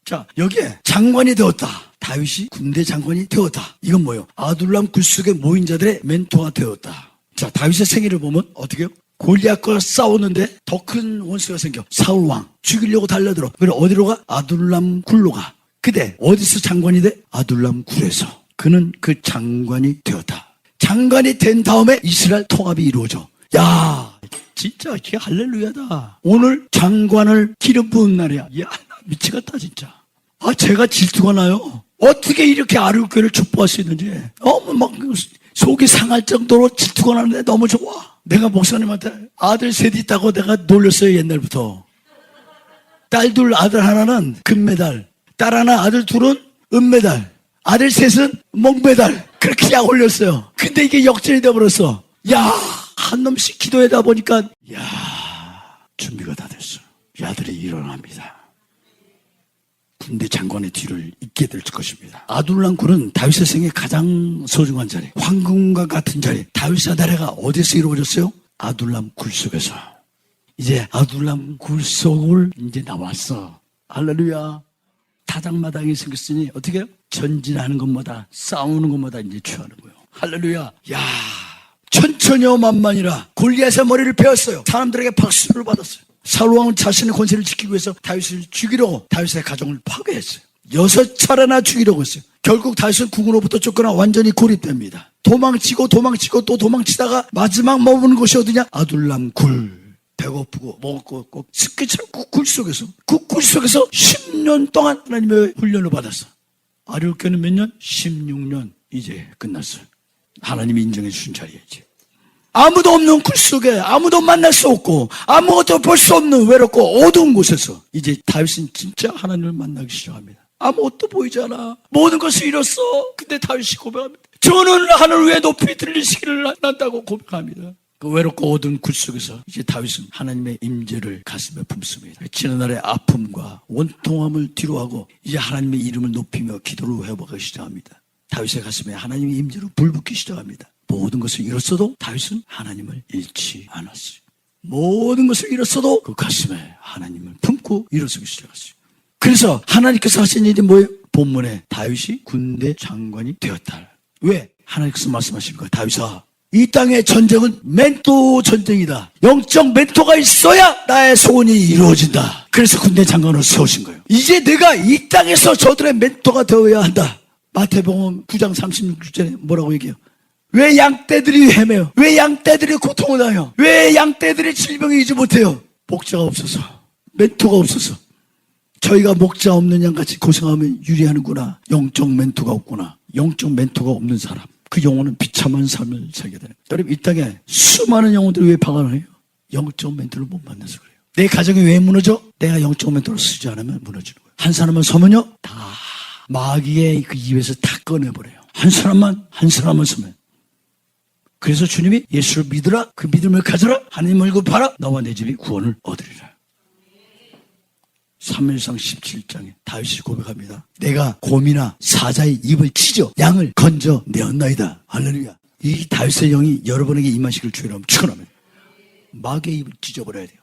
자, 여기에 장관이 되었다. 다윗이 군대 장관이 되었다. 이건 뭐예요? 아둘람 굴속에 모인 자들의 멘토가 되었다. 자, 다윗의 생애를 보면 어떻게 해요? 골리앗과 싸웠는데 더 큰 원수가 생겨. 사울 왕 죽이려고 달려들어. 그래 어디로 가? 아둘람 굴로 가. 근데 어디서 장관이 돼? 아둘람 굴에서. 그는 그 장관이 되었다. 장관이 된 다음에 이스라엘 통합이 이루어져. 야, 진짜 이게 할렐루야다. 오늘 장관을 기름 부은 날이야. 야, 나 미치겠다 진짜. 아, 제가 질투가 나요. 어떻게 이렇게 아르교를 축복할 수 있는지. 막 속이 상할 정도로 질투가 나는데 너무 좋아. 내가 목사님한테 아들 셋 있다고 내가 놀렸어요. 옛날부터. 딸 둘 아들 하나는 금메달, 딸 하나 아들 둘은 은메달, 아들 셋은 목메달. 그렇게 약 올렸어요. 근데 이게 역전이 돼버렸어. 야, 한 놈씩 기도하다 보니까 준비가 다 됐어. 이 아들이 일어납니다. 군대 장관의 뒤를 잇게 될 것입니다. 아둘람 굴은 다윗의 생애 가장 소중한 자리, 황금과 같은 자리. 다윗의 나라가 어디서 이루어졌어요? 아둘람 굴 속에서. 이제 아둘람 굴 속을 이제 나왔어. 할렐루야. 타작마당이 생겼으니 어떻게 해요? 전진하는 것마다 싸우는 것마다 이제 취하는 거예요. 할렐루야. 야, 천천히요 만만이라 골리앗의 머리를 베었어요. 사람들에게 박수를 받았어요. 사울 왕은 자신의 권세를 지키기 위해서 다윗을 죽이려고 다윗의 가정을 파괴했어요. 6차례나 죽이려고 했어요. 결국 다윗은 궁으로부터 쫓겨나 완전히 고립됩니다. 도망치고 또 도망치다가 마지막 머무는 곳이 어디냐? 아둘람 굴. 배고프고 먹을 거 없고 습기처럼 굴 속에서 그 굴 속에서 10년 동안 하나님의 훈련을 받았어. 아르교는 몇 년? 16년. 이제 끝났어요. 하나님이 인정해 주신 자리에 이제. 아무도 없는 굴 속에 아무도 만날 수 없고 아무것도 볼 수 없는 외롭고 어두운 곳에서 이제 다윗은 진짜 하나님을 만나기 시작합니다. 아무것도 보이지 않아. 모든 것을 잃었어. 근데 다윗이 고백합니다. 저는 하늘 위에 높이 들리시기를 난다고 고백합니다. 그 외롭고 어두운 굴 속에서 이제 다윗은 하나님의 임재를 가슴에 품습니다. 지난날의 아픔과 원통함을 뒤로하고 이제 하나님의 이름을 높이며 기도를 회복하기 시작합니다. 다윗의 가슴에 하나님의 임재로 불붙기 시작합니다. 모든 것을 잃었어도 다윗은 하나님을 잃지 않았어요. 모든 것을 잃었어도 그 가슴에 하나님을 품고 일어서기 시작했어요. 그래서 하나님께서 하신 일이 뭐예요? 본문에 다윗이 군대 장관이 되었다. 왜? 하나님께서 말씀하신 거예요. 다윗아, 이 땅의 전쟁은 멘토 전쟁이다. 영적 멘토가 있어야 나의 소원이 이루어진다. 그래서 군대 장관으로 세우신 거예요. 이제 내가 이 땅에서 저들의 멘토가 되어야 한다. 마태복음 9장 36절에 뭐라고 얘기해요? 왜 양떼들이 헤매요? 왜 양떼들이 고통을 당해요? 왜 양떼들이 질병이 이지 못해요? 목자가 없어서, 멘토가 없어서. 저희가 목자 없는 양같이 고생하면 유리하는구나. 영적 멘토가 없구나. 영적 멘토가 없는 사람, 그 영혼은 비참한 삶을 살게 되는 거예요. 여러분, 이 땅에 수많은 영혼들이 왜 방황을 해요? 영적 멘토를 못 만나서 그래요. 내 가정이 왜 무너져? 내가 영적 멘토를 쓰지 않으면 무너지는 거예요. 한 사람만 서면요, 다 마귀의 그 입에서 다 꺼내버려요. 한 사람만 서면. 그래서 주님이 예수를 믿으라, 그 믿음을 가져라, 하나님 얼굴 봐라, 너와 내 집이 구원을 얻으리라. 사무엘상 17장에 다윗이 고백합니다. 내가 곰이나 사자의 입을 찢어 양을 건져 내었나이다. 할렐루야. 이 다윗의 영이 여러분에게 임하시길 주의로 축원합니다. 마귀의 입을 찢어버려야 돼요.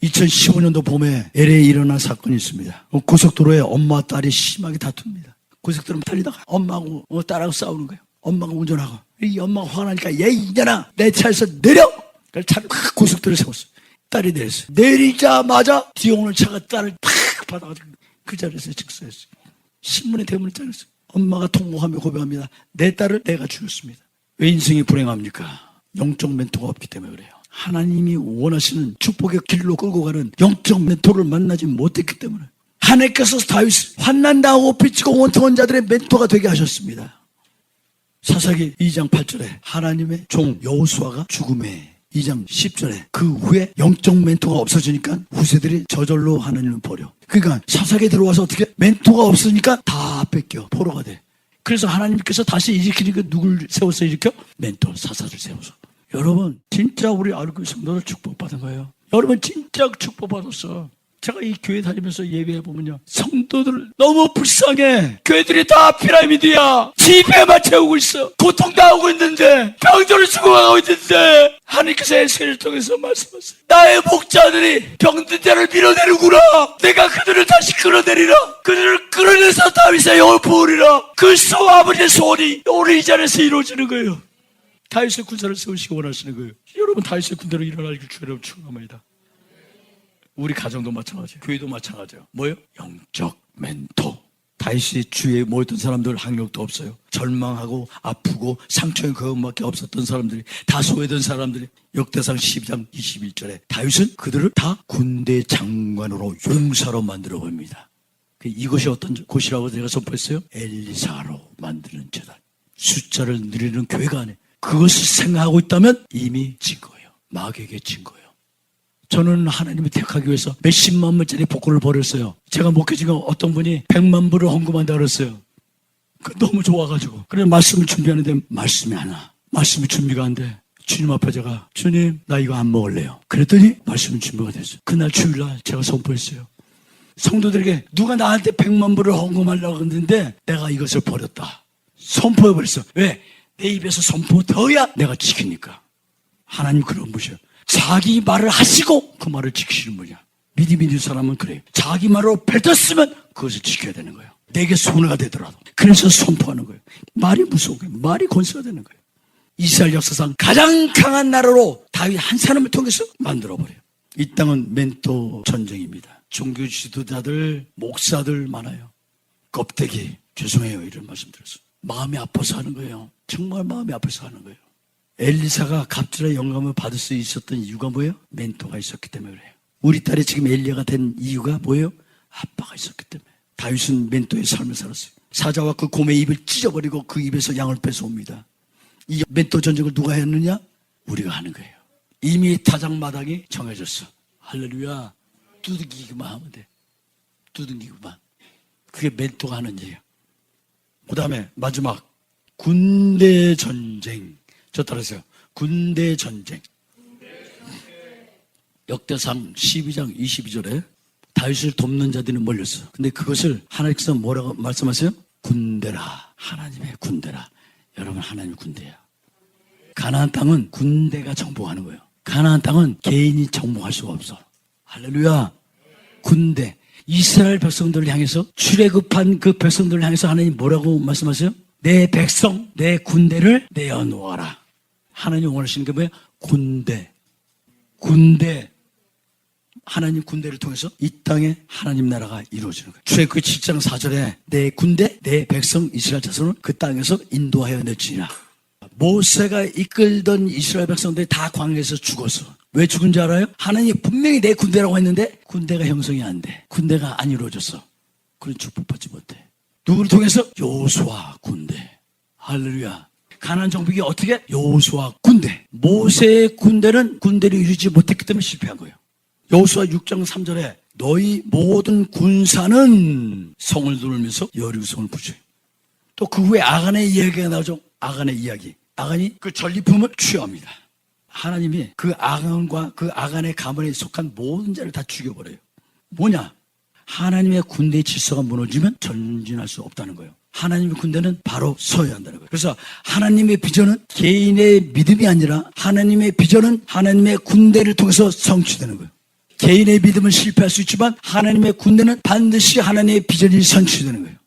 2015년도 봄에 LA에 일어난 사건이 있습니다. 고속도로에 엄마와 딸이 심하게 다툽니다. 고속도로 달리다가 엄마하고 딸하고 싸우는 거예요. 엄마가 운전하고, 이 엄마가 화가 나니까 얘 이년아 내 차에서 내려. 그래서 차를 팍 고속도로에 세웠어요. 딸이 내렸어요. 내리자마자 뒤에 오는 차가 딸을 팍 받아가지고 그 자리에서 즉사했어요. 신문에 대문을 잘랐어요. 엄마가 통곡하며 고백합니다. 내 딸을 내가 죽였습니다. 왜 인생이 불행합니까? 영적 멘토가 없기 때문에 그래요. 하나님이 원하시는 축복의 길로 끌고 가는 영적 멘토를 만나지 못했기 때문에 하나님께서 다윗을 환난당하고 빚지고 원통한 자들의 멘토가 되게 하셨습니다. 사사기 2장 8절에 하나님의 종 여호수아가 죽음에 2장 10절에 그 후에 영적 멘토가 없어지니까 후세들이 저절로 하나님을 버려. 그러니까 사사기에 들어와서 어떻게 멘토가 없으니까 다 뺏겨. 포로가 돼. 그래서 하나님께서 다시 일으키니까 누굴 세워서 일으켜? 멘토 사사를 세워서. 여러분 진짜 우리 아르고 성도들 축복받은 거예요. 여러분 진짜 축복받았어. 제가 이 교회 다니면서 예배해보면요, 성도들 너무 불쌍해. 교회들이 다 피라미드야. 지배만 채우고 있어. 고통당하고 있는데, 병들을 죽어가고 있는데, 하나님께서 에스겔을 통해서 말씀하세요. 나의 목자들이 병든 자를 밀어내는구나. 내가 그들을 다시 끌어내리라. 그들을 끌어내서 다윗의 영을 부으리라. 그 아버지의 소원이 오늘 이 자리에서 이루어지는 거예요. 다윗의 군사를 세우시기 원하시는 거예요. 여러분 다윗의 군대로 일어나길 주여러분 축원합니다. 우리 가정도 마찬가지예요. 교회도 마찬가지예요. 뭐예요? 영적 멘토. 다윗이 주위에 모였던 사람들 학력도 없어요. 절망하고 아프고 상처의 그것밖에 없었던 사람들이, 다소했던 사람들이 역대상 12장 21절에 다윗은 그들을 다 군대 장관으로 용사로 만들어 봅니다. 이것이 어떤 곳이라고 제가 선포했어요? 엘리사로 만드는 재단. 숫자를 누리는 교회가 아니에요. 그것을 생각하고 있다면 이미 진 거예요. 마귀에게 진 거예요. 저는 하나님을 택하기 위해서 몇십만 불짜리 복권을 벌였어요. 제가 목회지가 어떤 분이 100만 불을 헌금한다고 그랬어요. 너무 좋아가지고. 그래 말씀을 준비하는데 말씀이 안 와. 말씀이 준비가 안 돼. 주님 앞에 제가 주님 나 이거 안 먹을래요. 그랬더니 말씀이 준비가 됐어요. 그날 주일날 제가 선포했어요. 성도들에게 누가 나한테 100만 불을 헌금하려고 했는데 내가 이것을 버렸다. 선포해버렸어. 왜? 내 입에서 선포되어야 내가 지키니까. 하나님 그런 분이셔. 자기 말을 하시고 그 말을 지키시는 분이야. 믿음이 있는 사람은 그래요. 자기 말로 뱉었으면 그것을 지켜야 되는 거예요. 내게 손해가 되더라도. 그래서 선포하는 거예요. 말이 무서운 거예요. 말이 권세가 되는 거예요. 이스라엘 역사상 가장 강한 나라로 다윗 한 사람을 통해서 만들어버려요. 이 땅은 멘토 전쟁입니다. 종교 지도자들, 목사들 많아요. 껍데기, 죄송해요 이런 말씀 드렸어요. 마음이 아파서 하는 거예요. 정말 마음이 아파서 하는 거예요. 엘리사가 갑절의 영감을 받을 수 있었던 이유가 뭐예요? 멘토가 있었기 때문에 그래요. 우리 딸이 지금 엘리야가 된 이유가 뭐예요? 아빠가 있었기 때문에. 다윗은 멘토의 삶을 살았어요. 사자와 그 곰의 입을 찢어버리고 그 입에서 양을 뺏어옵니다. 이 멘토 전쟁을 누가 했느냐? 우리가 하는 거예요. 이미 타작마당이 정해졌어. 할렐루야. 두들기기만 하면 돼. 두들기기만. 그게 멘토가 하는 일이에요. 그 다음에 마지막 군대 전쟁. 저 따라서요. 군대 전쟁. 역대상 12장 22절에 다윗을 돕는 자들이 몰렸어. 근데 그것을 하나님께서 뭐라고 말씀하세요? 군대라. 하나님의 군대라. 여러분, 하나님의 군대야. 가나안 땅은 군대가 정복하는 거예요. 가나안 땅은 개인이 정복할 수가 없어. 할렐루야. 군대. 이스라엘 백성들을 향해서 출애굽한 그 백성들을 향해서 하나님 뭐라고 말씀하세요? 내 백성, 내 군대를 내어놓아라. 하나님 원하시는 게 뭐예요? 군대. 군대. 하나님 군대를 통해서 이 땅에 하나님 나라가 이루어지는 거예요. 출애굽 7장 4절에 내 군대, 내 백성 이스라엘 자손을 그 땅에서 인도하여 낼지니라. 모세가 이끌던 이스라엘 백성들이 다 광야에서 죽었어. 왜 죽은 줄 알아요? 하나님이 분명히 내 군대라고 했는데 군대가 형성이 안 돼. 군대가 안 이루어졌어. 그런 축복받지 못해. 누구를 통해서? 여호수아 군대. 할렐루야. 가나안 정복이 어떻게? 여호수아 군대. 모세의 군대는 군대를 이루지 못했기 때문에 실패한 거예요. 여호수아 6장 3절에 너희 모든 군사는 성을 누르면서 여리고성을 부셔요. 또 그 후에 아간의 이야기가 나오죠. 아간의 이야기. 아간이 그 전리품을 취합니다. 하나님이 그 아간과 그 아간의 가문에 속한 모든 자를 다 죽여버려요. 뭐냐? 하나님의 군대의 질서가 무너지면 전진할 수 없다는 거예요. 하나님의 군대는 바로 서야 한다는 거예요. 그래서 하나님의 비전은 개인의 믿음이 아니라 하나님의 비전은 하나님의 군대를 통해서 성취되는 거예요. 개인의 믿음은 실패할 수 있지만 하나님의 군대는 반드시 하나님의 비전이 성취되는 거예요.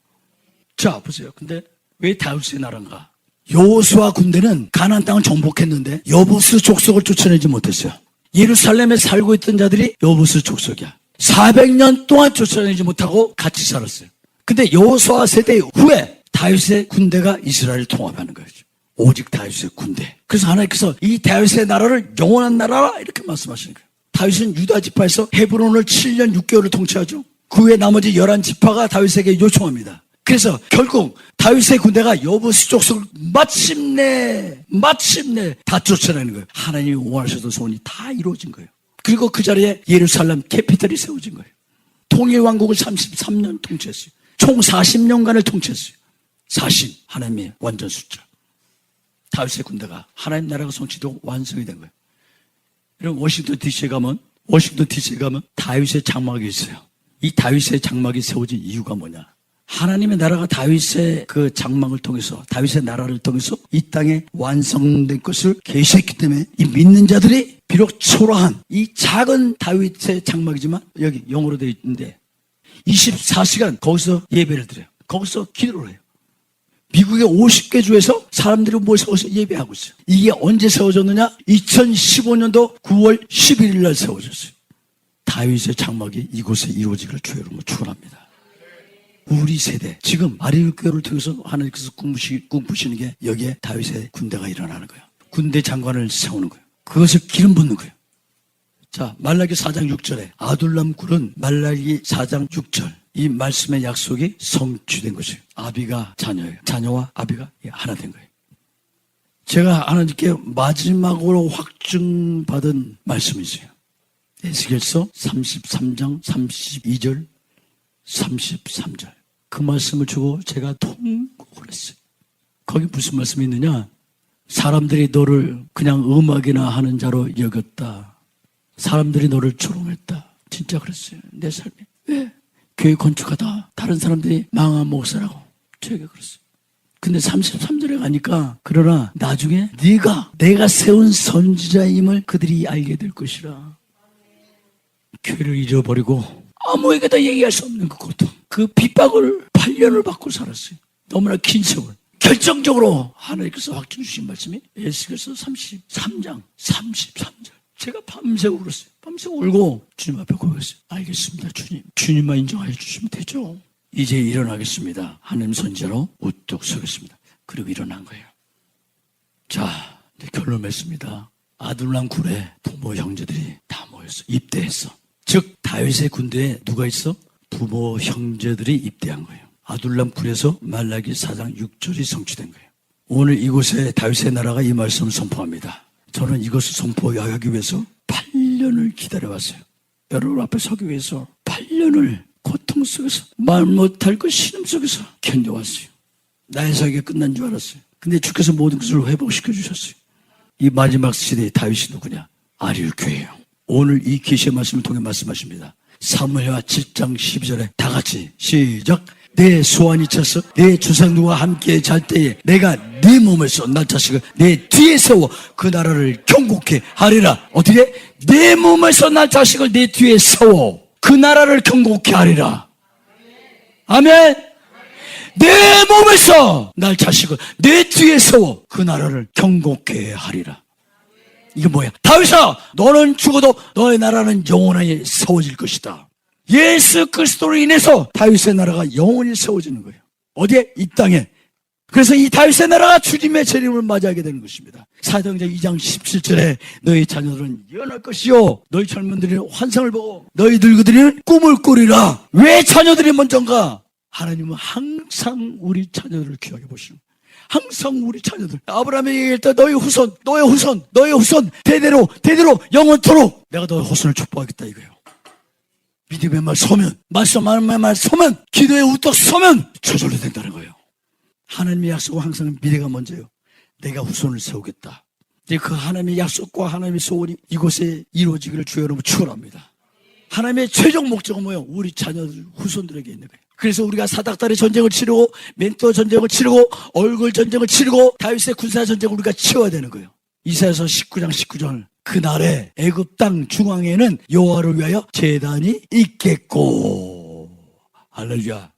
자, 보세요. 근데 왜 다윗의 나라인가? 여호수아 군대는 가나안 땅을 정복했는데 여부스 족속을 쫓아내지 못했어요. 예루살렘에 살고 있던 자들이 여부스 족속이야. 400년 동안 쫓아내지 못하고 같이 살았어요. 근데 여호수아 세대 후에 다윗의 군대가 이스라엘을 통합하는 거예요. 오직 다윗의 군대. 그래서 하나님께서 이 다윗의 나라를 영원한 나라라 이렇게 말씀하시는 거예요. 다윗은 유다 지파에서 헤브론을 7년 6개월을 통치하죠. 그 후에 나머지 11지파가 다윗에게 요청합니다. 그래서 결국 다윗의 군대가 여부스 족속을 마침내 다 쫓아내는 거예요. 하나님이 원하셨던 소원이 다 이루어진 거예요. 그리고 그 자리에 예루살렘 캐피탈이 세워진 거예요. 통일왕국을 33년 통치했어요. 총 40년간을 통치했어요. 40, 하나님의 완전 숫자. 다윗의 군대가 하나님 나라가 성취되고 완성이 된 거예요. 여러분, 워싱턴 DC에 가면 다윗의 장막이 있어요. 이 다윗의 장막이 세워진 이유가 뭐냐? 하나님의 나라가 다윗의 그 장막을 통해서, 다윗의 나라를 통해서 이 땅에 완성된 것을 계시했기 때문에 이 믿는 자들이 비록 초라한 이 작은 다윗의 장막이지만 여기 영어로 되어 있는데 24시간 거기서 예배를 드려요. 거기서 기도를 해요. 미국의 50개 주에서 사람들이 모여서 예배하고 있어요. 이게 언제 세워졌느냐? 2015년도 9월 11일 날 세워졌어요. 다윗의 장막이 이곳에 이루어지기를 주의 이름으로 축원합니다. 우리 세대, 지금 아리우교를 통해서 하나님께서 꿈꾸시는 게 여기에 다윗의 군대가 일어나는 거예요. 군대 장관을 세우는 거예요. 그것을 기름 붓는 거예요. 자, 말라기 4장 6절에 아둘람 굴은 말라기 4장 6절 이 말씀의 약속이 성취된 것이에요. 아비가 자녀예요. 자녀와 아비가 하나 된 거예요. 제가 하나님께 마지막으로 확증받은 말씀이 있어요. 에스겔서 33장 32절 33절 그 말씀을 주고 제가 통곡을 했어요. 거기 무슨 말씀이 있느냐? 사람들이 너를 그냥 음악이나 하는 자로 여겼다. 사람들이 너를 조롱했다. 진짜 그랬어요. 내 삶에. 왜? 교회 건축하다 다른 사람들이 망한 목사라고 저에게 그랬어요. 근데 33절에 가니까 그러나 나중에 내가 세운 선지자임을 그들이 알게 될 것이라. 교회를 잃어버리고 아무에게도 얘기할 수 없는 그 고통, 그 핍박을 8년을 받고 살았어요. 너무나 긴 세월. 결정적으로 하나님께서 확증 주신 말씀이 에스겔서 33장 33절. 제가 밤새고 울었어요. 밤새고 울고 주님 앞에 고백했어요. 알겠습니다, 주님. 주님만 인정하여 주시면 되죠. 이제 일어나겠습니다. 하나님 선지자로 우뚝 서겠습니다. 그리고 일어난 거예요. 자, 이제 결론 맺습니다. 아둘람 굴에 부모 형제들이 다 모였어. 입대했어. 즉 다윗의 군대에 누가 있어? 부모 형제들이 입대한 거예요. 아둘람 굴에서 말라기 4장 6절이 성취된 거예요. 오늘 이곳에 다윗의 나라가 이 말씀을 선포합니다. 저는 이것을 선포하기 위해서 8년을 기다려왔어요. 여러분 앞에 서기 위해서 8년을 고통 속에서 말 못할 것 신음 속에서 견뎌왔어요. 나의 사역이 끝난 줄 알았어요. 근데 주께서 모든 것을 회복시켜 주셨어요. 이 마지막 시대의 다윗이 누구냐? 아리우교예요. 오늘 이 계시의 말씀을 통해 말씀하십니다. 사무엘하 7장 12절에 다 같이 시작. 내 소원이 차서 내 조상들과 함께 잘 때에 내가 네 몸에서 날 자식을 내 뒤에 세워 그 나라를 경고케 하리라. 어떻게? 내 몸에서 날 자식을 내 뒤에 세워 그 나라를 경고케 하리라. 아멘. 내 몸에서 날 자식을 내 뒤에 세워 그 나라를 경고케 하리라. 이게 뭐야? 다윗아, 너는 죽어도 너의 나라는 영원히 세워질 것이다. 예수 그리스도로 인해서 다윗의 나라가 영원히 세워지는 거예요. 어디에? 이 땅에. 그래서 이 다윗의 나라가 주님의 재림을 맞이하게 되는 것입니다. 사도행전 2장 17절에 너희 자녀들은 예언할 것이요 너희 젊은들은 환상을 보고 너희 늙은이들은 꿈을 꾸리라. 왜 자녀들이 먼저인가? 하나님은 항상 우리 자녀들을 귀하게 보시는 거예요. 항상 우리 자녀들. 아브라함이 얘기할 때 너의 후손 대대로 영원토록 내가 너의 후손을 축복하겠다 이거예요. 믿음의 말 서면, 말씀의 말 서면, 기도에 우떡 서면 저절로 된다는 거예요. 하나님의 약속은 항상 미래가 먼저예요. 내가 후손을 세우겠다. 이제 그 하나님의 약속과 하나님의 소원이 이곳에 이루어지기를 주여 여러분 축원합니다. 하나님의 최종 목적은 뭐예요? 우리 자녀들, 후손들에게 있는 거예요. 그래서 우리가 사닥다리 전쟁을 치르고 멘토 전쟁을 치르고 얼굴 전쟁을 치르고 다윗의 군사 전쟁을 우리가 치워야 되는 거예요. 이사야서 19장 19절 그날에 애굽 땅 중앙에는 여호와를 위하여 제단이 있겠고 할렐루야.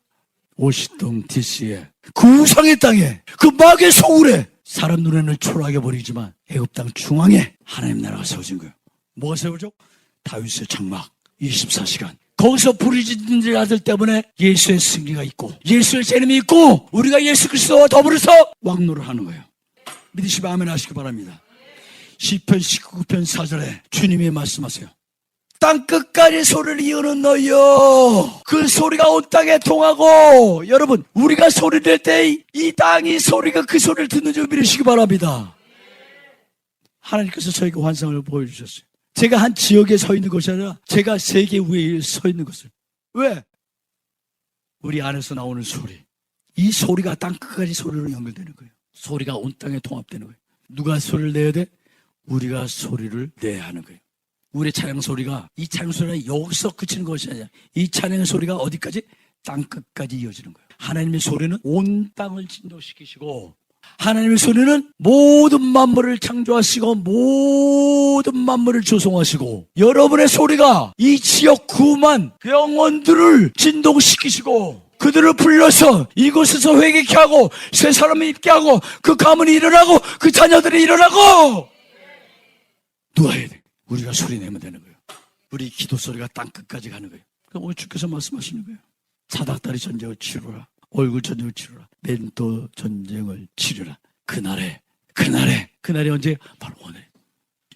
워싱턴 DC에 그 우상의 땅에 그 마귀의 소울에 사람 눈에는 초라하게 보이지만 애굽 땅 중앙에 하나님 나라가 세워진 거예요. 뭐가 세워져? 다윗의 장막 24시간 거기서 부르짖는 아들 때문에 예수의 승리가 있고 예수의 재림이 있고 우리가 예수 그리스도와 더불어서 왕노를 하는 거예요. 믿으시면 아멘 하시기 바랍니다. 시편 19편 4절에 주님이 말씀하세요. 땅 끝까지 소리를 이으는 너희여 그 소리가 온 땅에 통하고 여러분 우리가 소리 낼 때 이 땅이 소리가 그 소리를 듣는 줄 믿으시기 바랍니다. 하나님께서 저에게 환상을 보여주셨어요. 제가 한 지역에 서 있는 것이 아니라 제가 세계 위에 서 있는 것을. 왜? 우리 안에서 나오는 소리. 이 소리가 땅 끝까지 소리로 연결되는 거예요. 소리가 온 땅에 통합되는 거예요. 누가 소리를 내야 돼? 우리가 소리를 내야 하는 거예요. 우리의 찬양 소리가 이 찬양 소리가 여기서 그치는 것이 아니라 이 찬양 소리가 어디까지? 땅 끝까지 이어지는 거예요. 하나님의 소리는 온 땅을 진동시키시고 하나님의 소리는 모든 만물을 창조하시고 모든 만물을 조성하시고 여러분의 소리가 이 지역 9만 영혼들을 진동시키시고 그들을 불러서 이곳에서 회개케 하고 새 사람이 있게 하고 그 가문이 일어나고 그 자녀들이 일어나고 누가 해야 돼? 우리가 소리 내면 되는 거예요. 우리 기도 소리가 땅 끝까지 가는 거예요. 그럼 오늘 주께서 말씀하시는 거예요. 사닥다리 전쟁을 치르라. 얼굴 전쟁을 치르라. 멘토 전쟁을 치르라. 그날에 언제? 바로 오늘.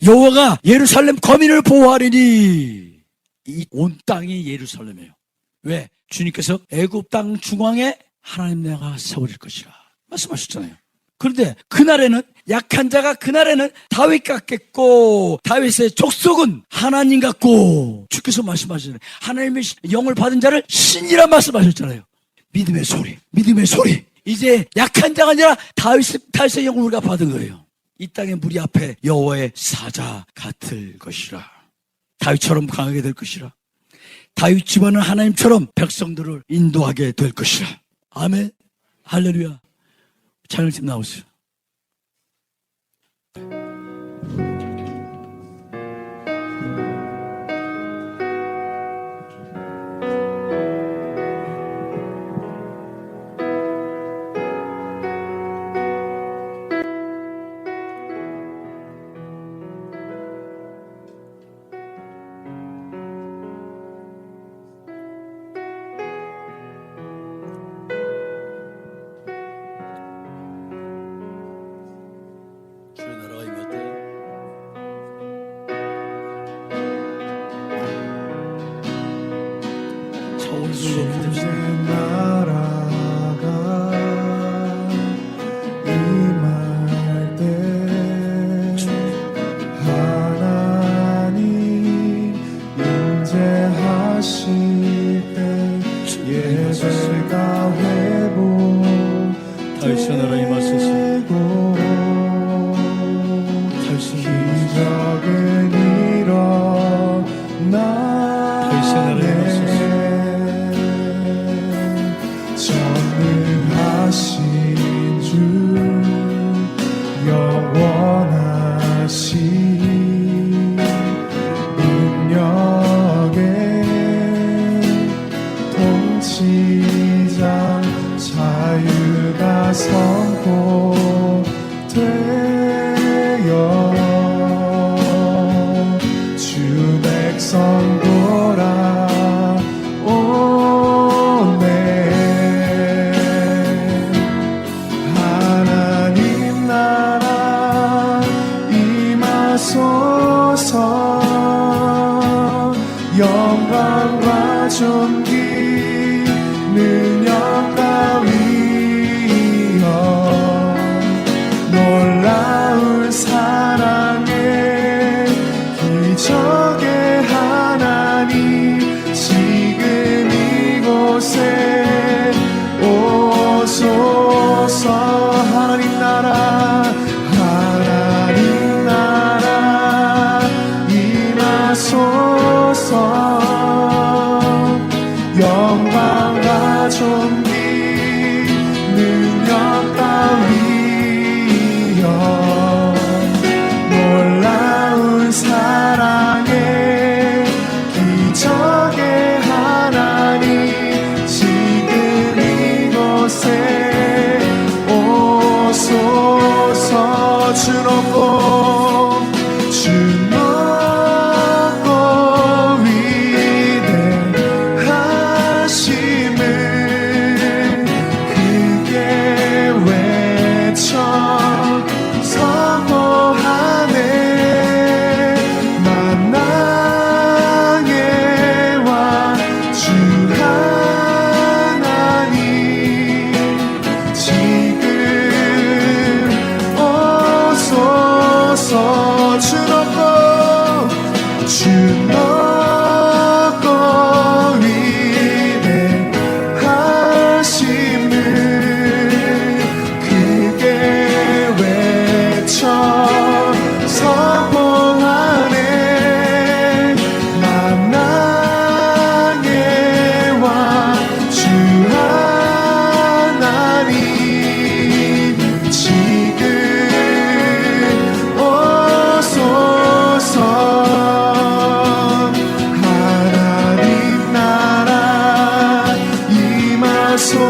여호와가 예루살렘 거민을 보호하리니 이 온 땅이 예루살렘이에요. 왜? 주님께서 애굽 땅 중앙에 하나님 나라가 세워질 것이라 말씀하셨잖아요. 그런데 그날에는 약한 자가 그날에는 다윗 같겠고 다윗의 족속은 하나님 같고 주께서 말씀하셨잖아요. 하나님의 영을 받은 자를 신이라 말씀하셨잖아요. 믿음의 소리. 이제 약한 자가 아니라 다윗의 영을 우리가 받은 거예요. 이 땅의 무리 앞에 여호와의 사자 같을 것이라. 다윗처럼 강하게 될 것이라. 다윗 집안은 하나님처럼 백성들을 인도하게 될 것이라. 아멘. 할렐루야. 찬양팀 나오세요. 되어 주 백성 돌아오네. 하나님 나라 임하소서. 영광과 존귀 능력과 위엄 놀라운 사랑의 기적의 하나님 지금 이곳에 오소서. 하나님 나라 임하소서. 영광과 존귀 능력과 위엄 놀라운 사랑의 기적의 하나님 지금 이곳에 오소서. 주 높고 주 높고 위대하심을 크게 외쳐 선포하네. 만나의 왕 주 하나님 지금 오소서. 주 높고 위대하심을 크게 외쳐 선포하네. 만나의 왕 주 하나님 지금 오소서. 하나님 나라 임하소서.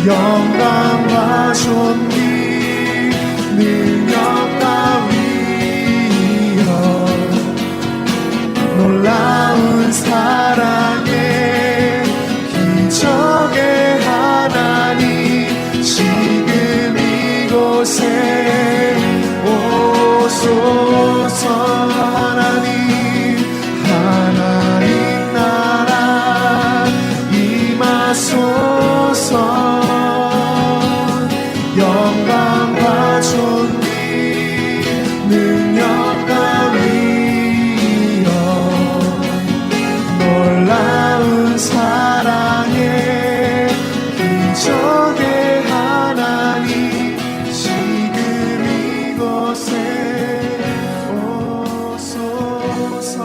영광과 존귀 능력과 위엄 놀라운 사랑의 기적의 하나님 지금 이곳에 오소서. 하나님 나라 임하소서. 영광과 존귀 능력과 위엄 놀라운 사랑의 기적의 하나님 지금 이곳에 오소서.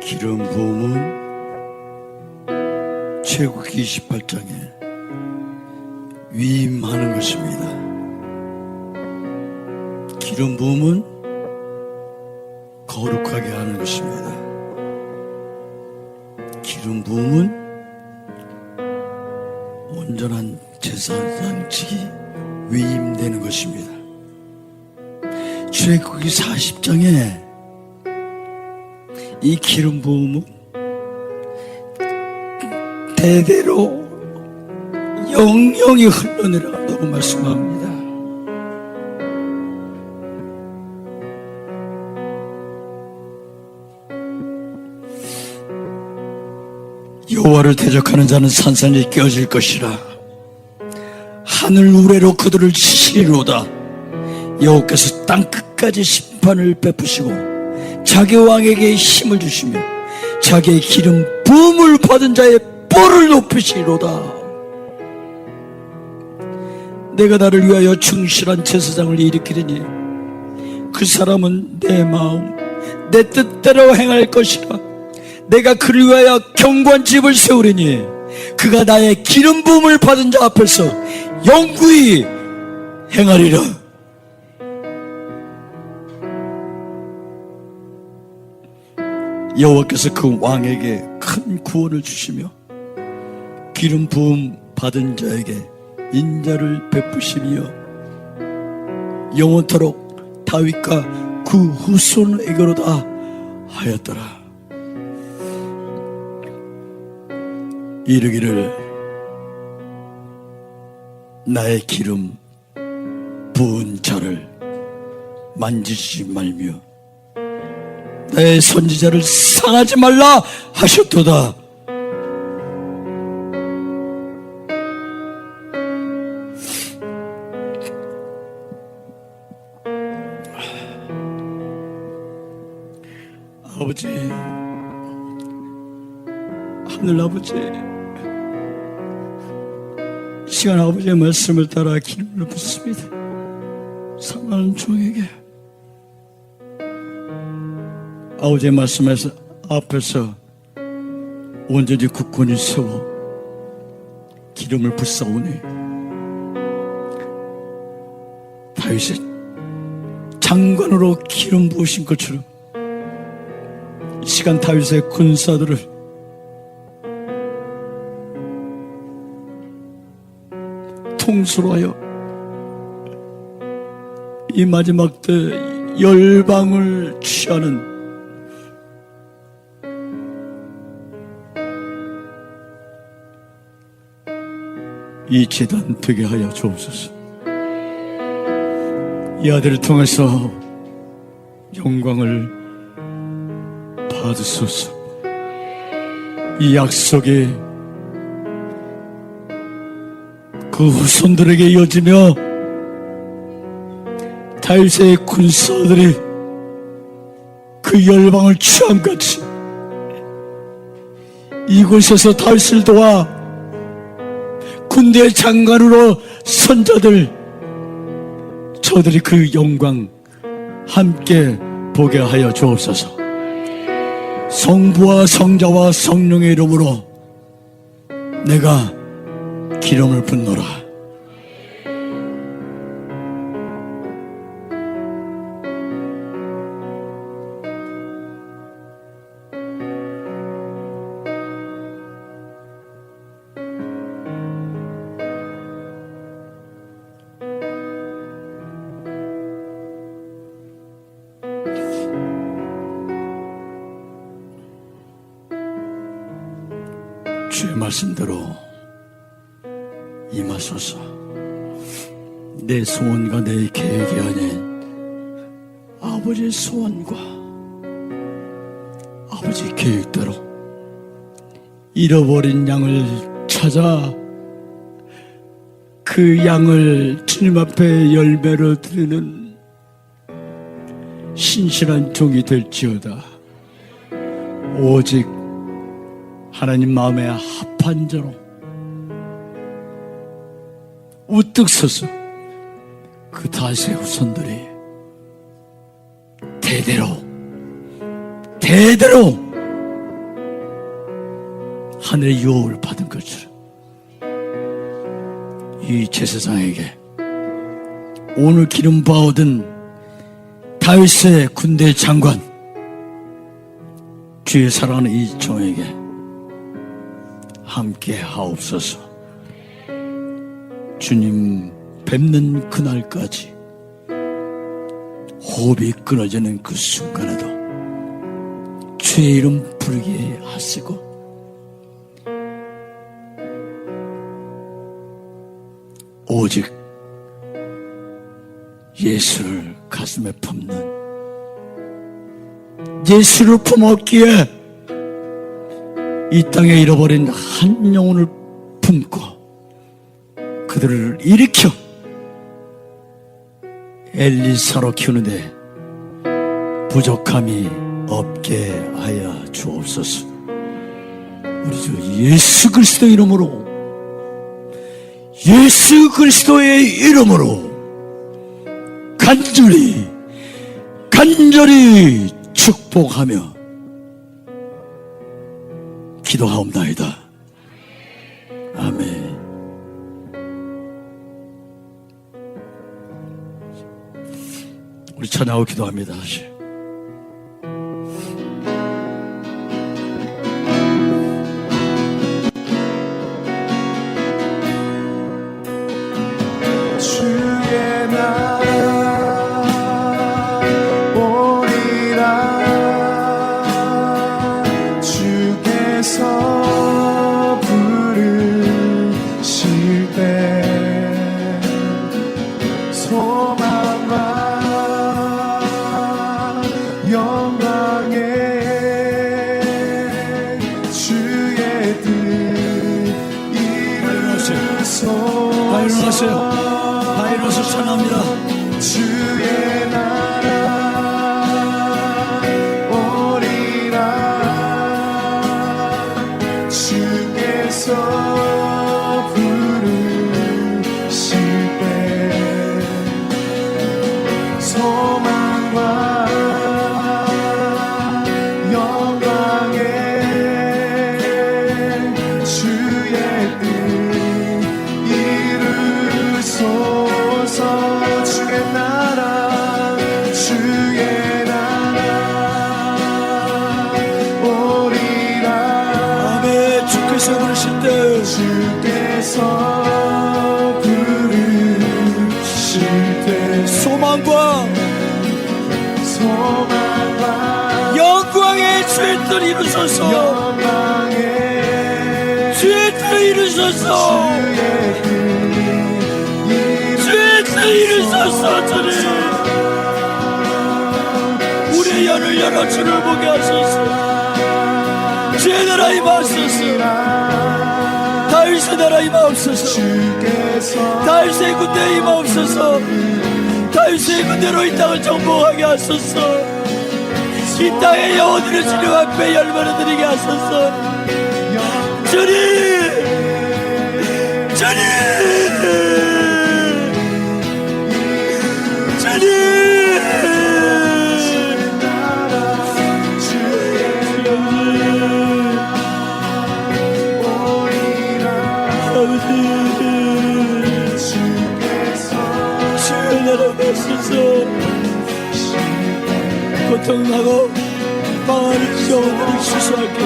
기름 부음은 출애굽기 28장에 위임하는 것입니다. 기름 부음은 거룩하게 하는 것입니다. 기름 부음은 온전한 제사장직이 위임되는 것입니다. 출애굽기 40장에 이 기름 부음은 대대로 영영이 흘러내려간다고 말씀합니다. 여호와를 대적하는 자는 산산이 깨어질 것이라. 하늘 우레로 그들을 치시리로다. 여호와께서 땅 끝까지 심판을 베푸시고 자기 왕에게 힘을 주시며 자기의 기름 부음을 받은 자의 뿔을 높이시리로다. 내가 나를 위하여 충실한 제사장을 일으키리니 그 사람은 내 마음 내 뜻대로 행할 것이라. 내가 그를 위하여 견고한 집을 세우리니 그가 나의 기름 부음을 받은 자 앞에서 영구히 행하리라. 여호와께서 그 왕에게 큰 구원을 주시며 기름 부음 받은 자에게 인자를 베푸시며 영원토록 다윗과 그 후손에게로다 하였더라. 이르기를 나의 기름 부은 자를 만지지 말며 나의 선지자를 상하지 말라 하셨도다. 아버지, 하늘 아버지, 시간 아버지의 말씀을 따라 기름을 붓습니다. 사랑하는 종에게 아버지의 말씀에서 앞에서 온전히 굳건히 세워 기름을 붓사오니 다윗의 장관으로 기름 부으신 것처럼 이 시간 다윗의 군사들을 통솔하여 이 마지막 때 열방을 취하는 이 제단 되게 하여 주옵소서. 이 아들을 통해서 영광을 받으소서. 이 약속이 그 후손들에게 이어지며 다윗의 군사들이 그 열방을 취함같이 이곳에서 다윗을 도와 군대 장관으로 선자들 저들이 그 영광 함께 보게 하여 주옵소서. 성부와 성자와 성령의 이름으로 내가 기름을 붓노라. 주의 말씀대로 임하소서. 내 소원과 내 계획이 아닌 아버지의 소원과 아버지의 계획대로 잃어버린 양을 찾아 그 양을 주님 앞에 열매로 드리는 신실한 종이 될지어다. 오직 하나님 마음에 합한 자로 우뚝 서서 그 다윗의 후손들이 대대로 하늘의 유업을 받은 것처럼 이 제사장에게 오늘 기름 부어 얻은 다윗의 군대 장관 주의 사랑하는 이 종에게 함께 하옵소서. 주님 뵙는 그날까지 호흡이 끊어지는 그 순간에도 주의 이름 부르게 하시고 오직 예수를 가슴에 품는 예수를 품었기에 이 땅에 잃어버린 한 영혼을 품고 그들을 일으켜 엘리사로 키우는데 부족함이 없게 하여 주옵소서. 우리 주 예수 그리스도의 이름으로, 예수 그리스도의 이름으로 간절히 축복하며 기도하옵나이다. 아멘. 우리 찬양하고 기도합니다. 다시. 주의 나라 오리라. 주께서 부르실 때 소망과 영광에 주의 뜻 이루소서. 다 일어나세요. 다 일어나서 찬양합니다. 주의 나라 오리라. 주께서 부르실 때 소망과 영광에 주의 뜻 이루소서. 주의 나라 오리라. 아멘. 주께서 부르실 때 주께서 부르실 때 소망과 영광의 주의 뜻 이루소서. 영광에 주의 뜻 이루소서. 주의 뜻 이루소서. 주님, 우리의 연을 열어 주를 보게 하소서. 주의 나라 임하소서. 다윗의 나라 임하옵소서. 다윗의 군대 임하옵소서. 다윗의 군대로 이 땅을 정복하게 하소서. 이 땅의 영혼들을 주님 앞에 열매를 드리게 하소서. 주님, 주님, 주님. 주의 나라 가소서. 고통하고 방황하는 영혼들을 치수하게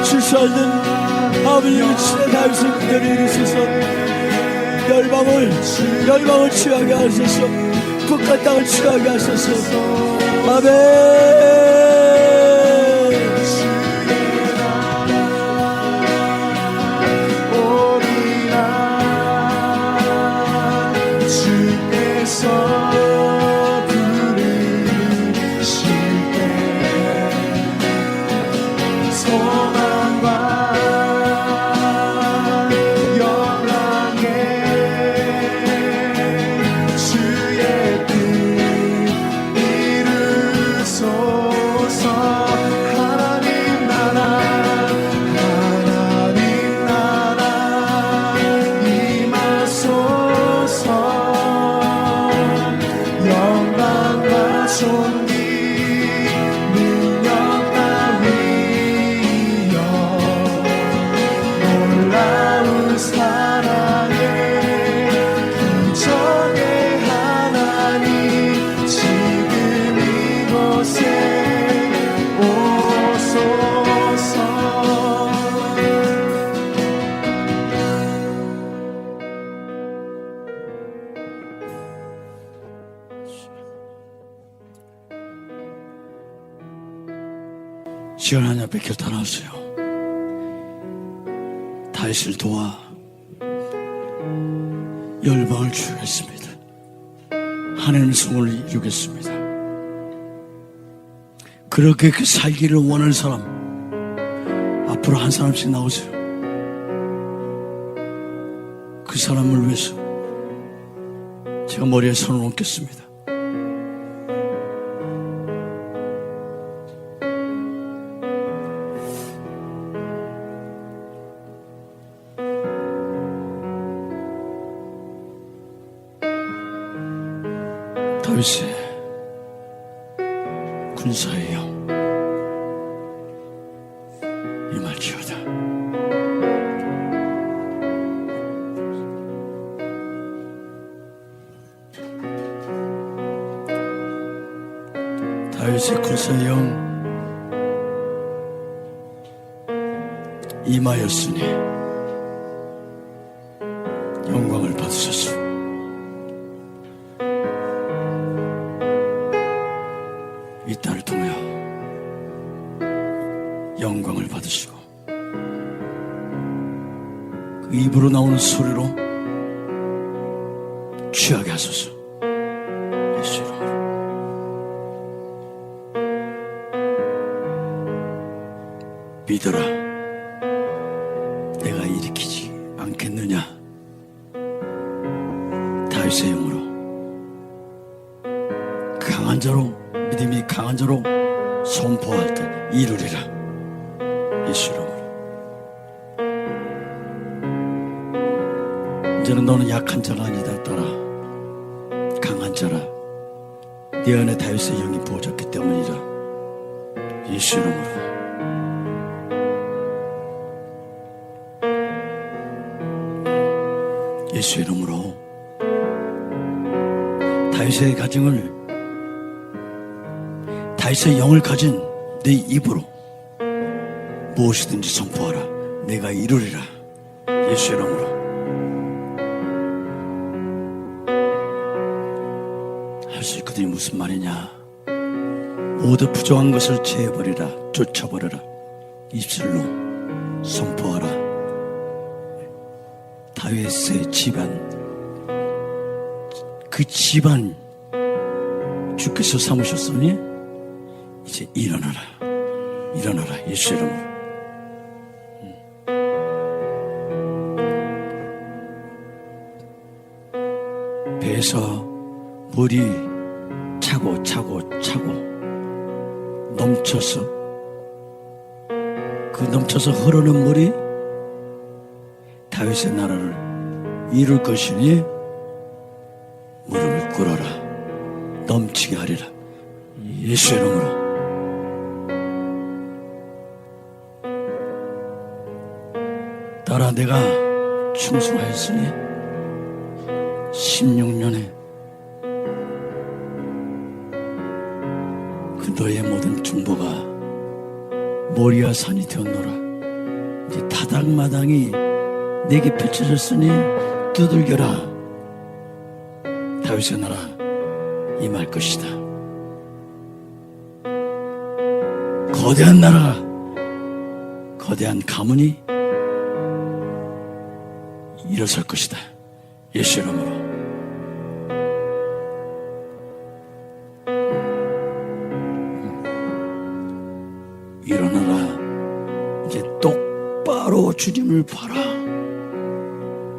치수하는 아버지의 주의 다윗의 군대를 이루소서. 열방을 취하게 하소서. 북한 땅을 취하게 하소서. 아멘. 시간 하나 앞에 결단하세요. 다윗을 도와 열방을 주겠습니다. 하나님의 성을 이루겠습니다. 그렇게 살기를 원하는 사람, 앞으로 한 사람씩 나오세요. 그 사람을 위해서 제가 머리에 손을 얹겠습니다. 다윗의 군사의 영 임할지어다. 다윗의 군사의 영 임하였으니 영광을 받으소서. 이 딸을 통하여 영광을 받으시고 그 입으로 나오는 소리로 취하게 하소서. 예수 이름으로. 믿어라. 내가 일으키지 않겠느냐. 다윗의 영으로 강한 자로, 믿음이 강한 자로 선포할 때 이루리라. 예수 이름으로. 이제는 너는 약한 자가 아니다. 따라 강한 자라. 네 안에 다윗의 영이 부어졌기 때문이라. 예수 이름으로. 예수 이름으로 다윗의 가정을, 다윗의 영을 가진 네 입으로 무엇이든지 선포하라. 내가 이루리라. 예수 이름으로. 할 수 있거든요. 무슨 말이냐. 모두 부정한 것을 제해버리라. 쫓아버려라. 입술로 선포하라. 다윗의 집안, 그 집안 주께서 삼으셨으니 이제 일어나라. 일어나라. 예수 이름으로. 배에서 물이 차고 넘쳐서, 그 넘쳐서 흐르는 물이 다윗의 나라를 이룰 것이니 무릎을 꿇어라. 넘치게 하리라. 예수 이름으로. 따라 내가 충성하였으니 16년에 그 너의 모든 중보가 모리아 산이 되었노라. 이제 타닥마당이 내게 펼쳐졌으니 두들겨라. 다윗의 나라 임할 것이다. 거대한 나라, 거대한 가문이 일어설 것이다. 예수 이름으로. 일어나라. 이제 똑바로 주님을 봐라.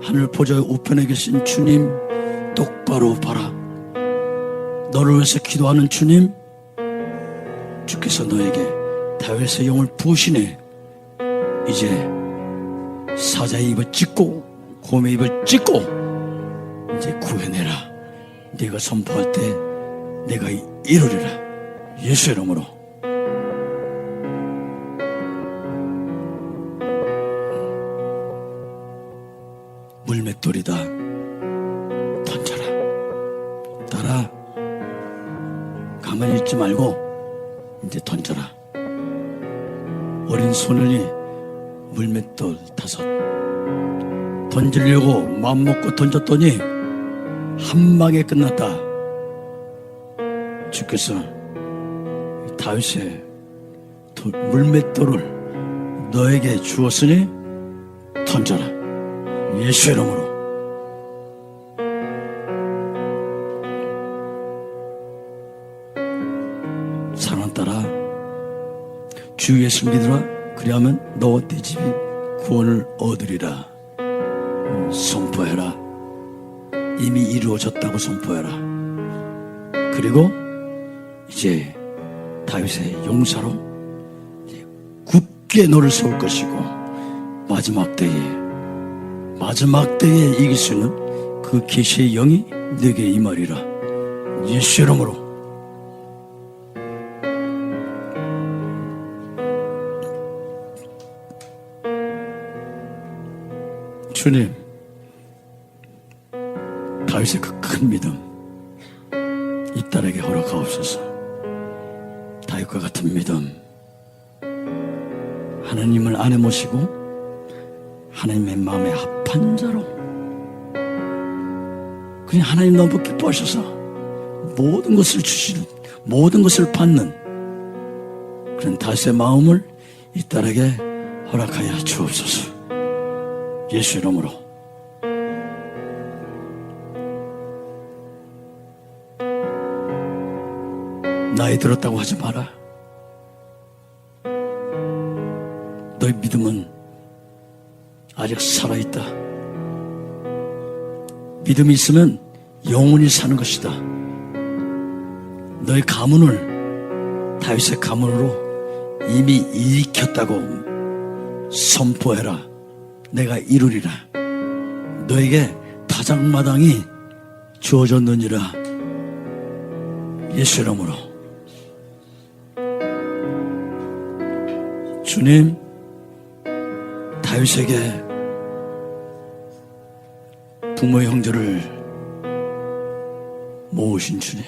하늘 보좌 우편에 계신 주님 똑바로 봐라. 너를 위해서 기도하는 주님, 주께서 너에게 다윗의 영을 부으시네. 이제 사자의 입을 찢고 곰의 입을 찢고 이제 구해내라. 네가 선포할 때 내가 이루리라. 예수 이름으로. 물맷돌이다. 던져라. 따라 가만히 있지 말고 이제 던져라. 어린 소년이 물맷돌 5 던지려고 마음먹고 던졌더니 한 방에 끝났다. 주께서 다윗의 물맷돌을 너에게 주었으니 던져라. 예수 이름으로. 사랑하는 딸아, 주 예수 믿으라. 그리하면 너와 네 집이 구원을 얻으리라. 선포해라. 이미 이루어졌다고 선포해라. 그리고 이제 다윗의 용사로 굳게 너를 세울 것이고 마지막 때에 이길 수 있는 그 계시의 영이 내게 임하리라. 예수 이름으로. 주님, 다윗의 그 큰 믿음 이 딸에게 허락하옵소서. 다윗과 같은 믿음, 하나님을 안에 모시고 하나님의 마음에 합한 자로 그냥 하나님 너무 기뻐하셔서 모든 것을 주시는, 모든 것을 받는 그런 다윗의 마음을 이 딸에게 허락하여 주옵소서. 예수 이름으로. 나이 들었다고 하지 마라. 너의 믿음은 아직 살아있다. 믿음이 있으면 영원히 사는 것이다. 너의 가문을 다윗의 가문으로 이미 일으켰다고 선포해라. 내가 이루리라. 너에게 타작마당이 주어졌느니라. 예수 이름으로. 주님, 다윗에게 부모 형제를 모으신 주님,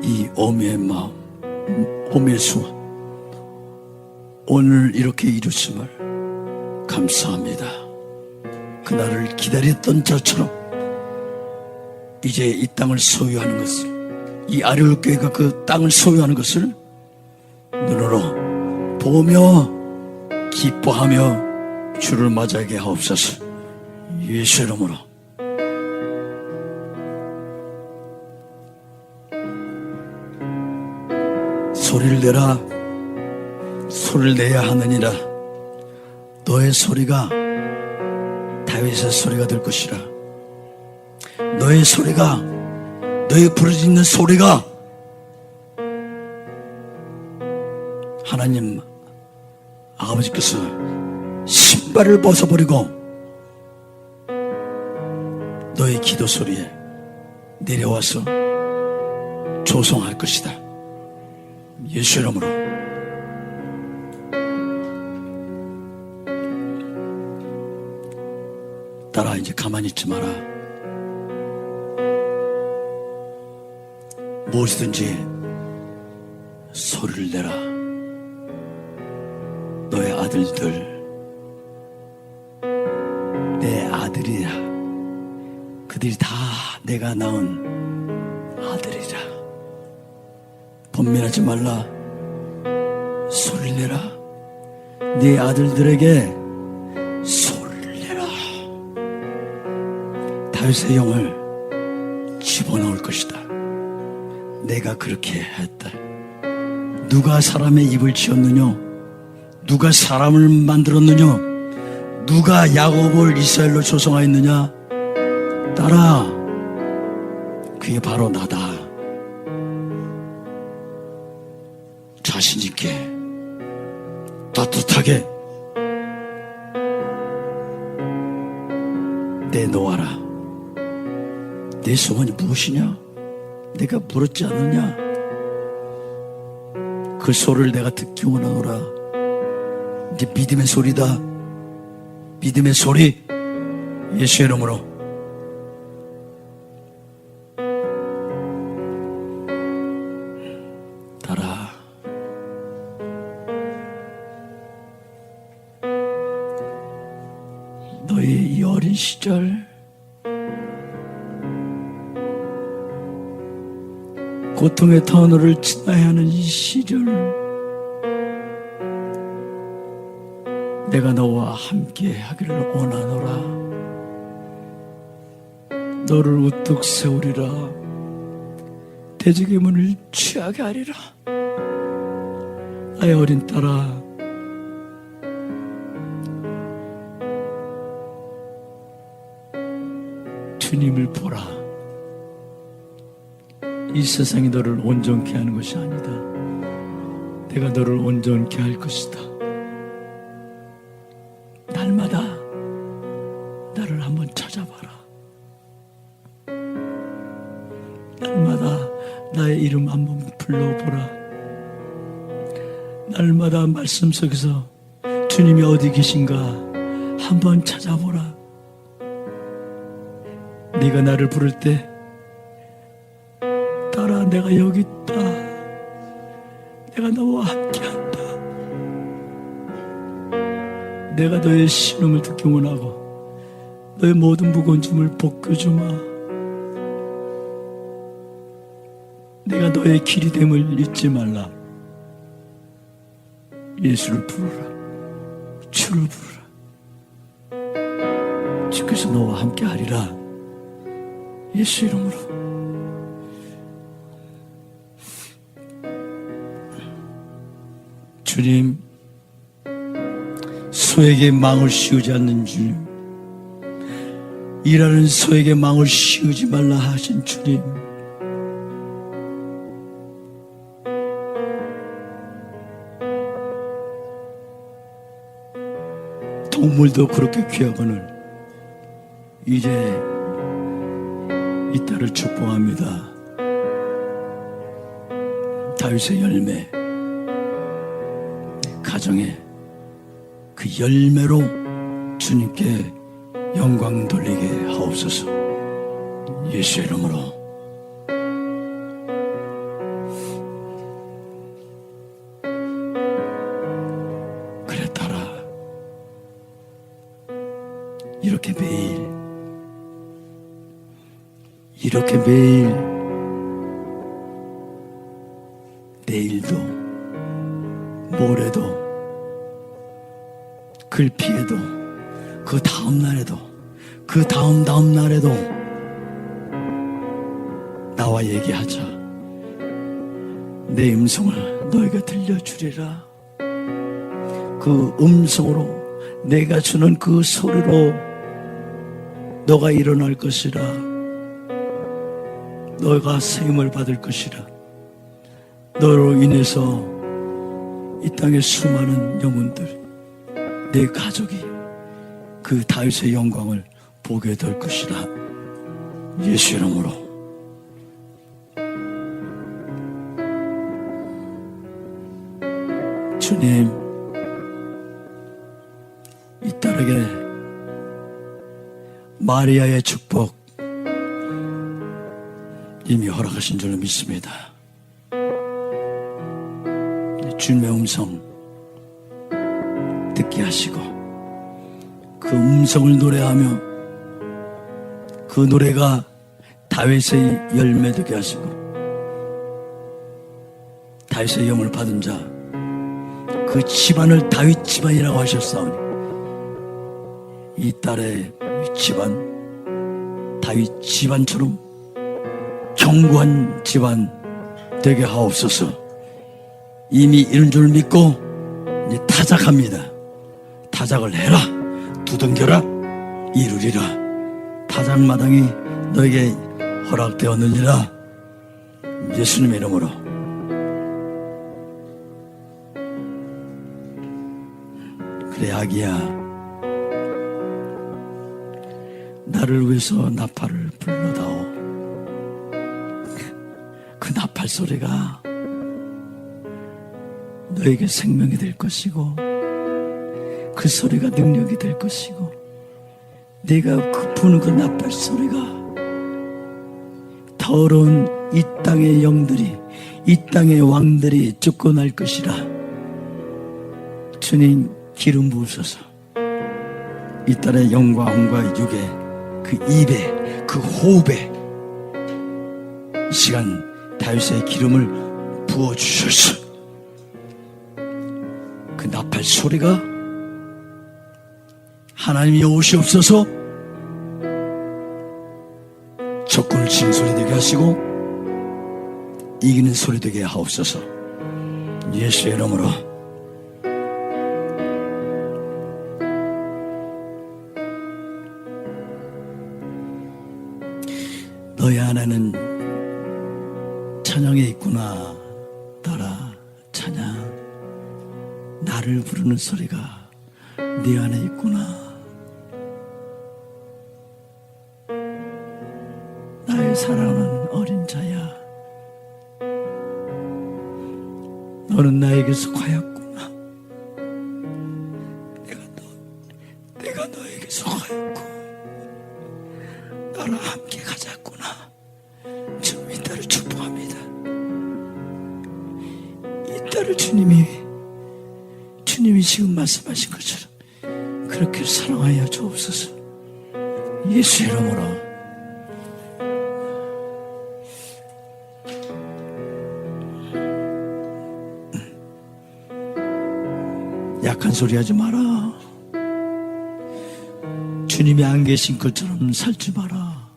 이 어미의 마음, 어미의 소원 오늘 이렇게 이루심을 감사합니다. 그날을 기다렸던 자처럼 이제 이 땅을 소유하는 것을, 이 아리울교회가 그 땅을 소유하는 것을 눈으로 보며 기뻐하며 주를 맞이하게 하옵소서. 예수 이름으로. 소리를 내라. 소리를 내야 하느니라. 너의 소리가 다윗의 소리가 될 것이라. 너의 소리가, 너의 부르짖는 소리가 하나님 아버지께서 신발을 벗어버리고 너의 기도 소리에 내려와서 조성할 것이다. 예수 이름으로. 딸아, 이제 가만히 있지 마라. 무엇이든지 소리를 내라. 너의 아들들, 내 아들이라. 그들이 다 내가 낳은 아들이라. 번민하지 말라. 소리를 내라. 네 아들들에게 소리를 내라. 다윗의 영을 집어넣을 것이다. 내가 그렇게 했다. 누가 사람의 입을 지었느냐? 누가 사람을 만들었느냐? 누가 야곱을 이스라엘로 조성하였느냐? 딸아, 그게 바로 나다. 자신 있게, 따뜻하게 내놓아라. 내 소원이 무엇이냐? 내가 물었지 않느냐? 그 소리를 내가 듣기 원하노라. 이제 믿음의 소리다. 믿음의 소리. 예수 이름으로. 따라. 너의 이 어린 시절, 고통의 터널을 지나야 하는 이 시절, 내가 너와 함께 하기를 원하노라. 너를 우뚝 세우리라. 대적의 문을 취하게 하리라. 나의 어린 딸아, 주님을 보라. 이 세상이 너를 온전케 하는 것이 아니다. 내가 너를 온전케 할 것이다. 날마다 나를 한번 찾아봐라. 날마다 나의 이름 한번 불러보라. 날마다 말씀 속에서 주님이 어디 계신가 한번 찾아보라. 네가 나를 부를 때 딸아, 내가 여기 있다. 내가 너와 함께한다. 내가 너의 신음을 듣기 원하고 너의 모든 무거운 짐을 벗겨주마. 내가 너의 길이 됨을 잊지 말라. 예수를 부르라. 주를 부르라. 주께서 너와 함께하리라. 예수 이름으로. 주님, 소에게 망을 씌우지 않는 주님, 일하는 소에게 망을 씌우지 말라 하신 주님, 동물도 그렇게 귀하거늘 이제 이 딸을 축복합니다. 다윗의 열매, 가정의 그 열매로 주님께 영광 돌리게 하옵소서. 예수의 이름으로. 그래 딸아, 이렇게 매일 내일도 모레도 글피에도 그 다음 날에도 그 다음 날에도 나와 얘기하자. 내 음성을 너희가 들려주리라. 그 음성으로 내가 주는 그 소리로 너가 일어날 것이라. 너가 세임을 받을 것이라. 너로 인해서 이 땅의 수많은 영혼들, 내 가족이 그 다윗의 영광을 보게 될 것이라. 예수 이름으로. 주님, 이 딸에게 마리아의 축복 이미 허락하신 줄로 믿습니다. 주님의 음성 듣게 하시고 그 음성을 노래하며 그 노래가 다윗의 열매 되게 하시고 다윗의 영을 받은 자 그 집안을 다윗 집안이라고 하셨사오니 이 딸의 집안 다윗 집안처럼 견고한 집안 되게 하옵소서. 이미 이런 줄 믿고 이제 타작합니다. 타작을 해라. 두둥겨라. 이루리라. 타작마당이 너에게 허락되었느니라. 예수님의 이름으로. 그래 아기야, 나를 위해서 나팔을 불러다오. 그 나팔 소리가 너에게 생명이 될 것이고 그 소리가 능력이 될 것이고 네가 그 부는 그 나팔 소리가 더러운 이 땅의 영들이 이 땅의 왕들이 쫓겨날 것이라. 주님 기름 부으소서. 이 딸의 영광과 육에 그 입에 그 호흡에 이 시간 다윗의 기름을 부어주소서. 그 나팔 소리가 하나님이 오시옵소서. 적군을 치는 소리 되게 하시고 이기는 소리 되게 하옵소서. 예수의 이름으로. 나를 부르는 소리가 네 안에 있구나. 나의 사랑하는 어린 자야, 너는 나에게 속하였구나. 내가 너에게 속하였고 나랑 함께 가자꾸나. 주님, 이 딸을 축복합니다. 이 딸을 주님이 지금 말씀하신 것처럼 그렇게 사랑하여 주옵소서. 예수의 이름으로. 약한 소리 하지 마라. 주님이 안 계신 것처럼 살지 마라.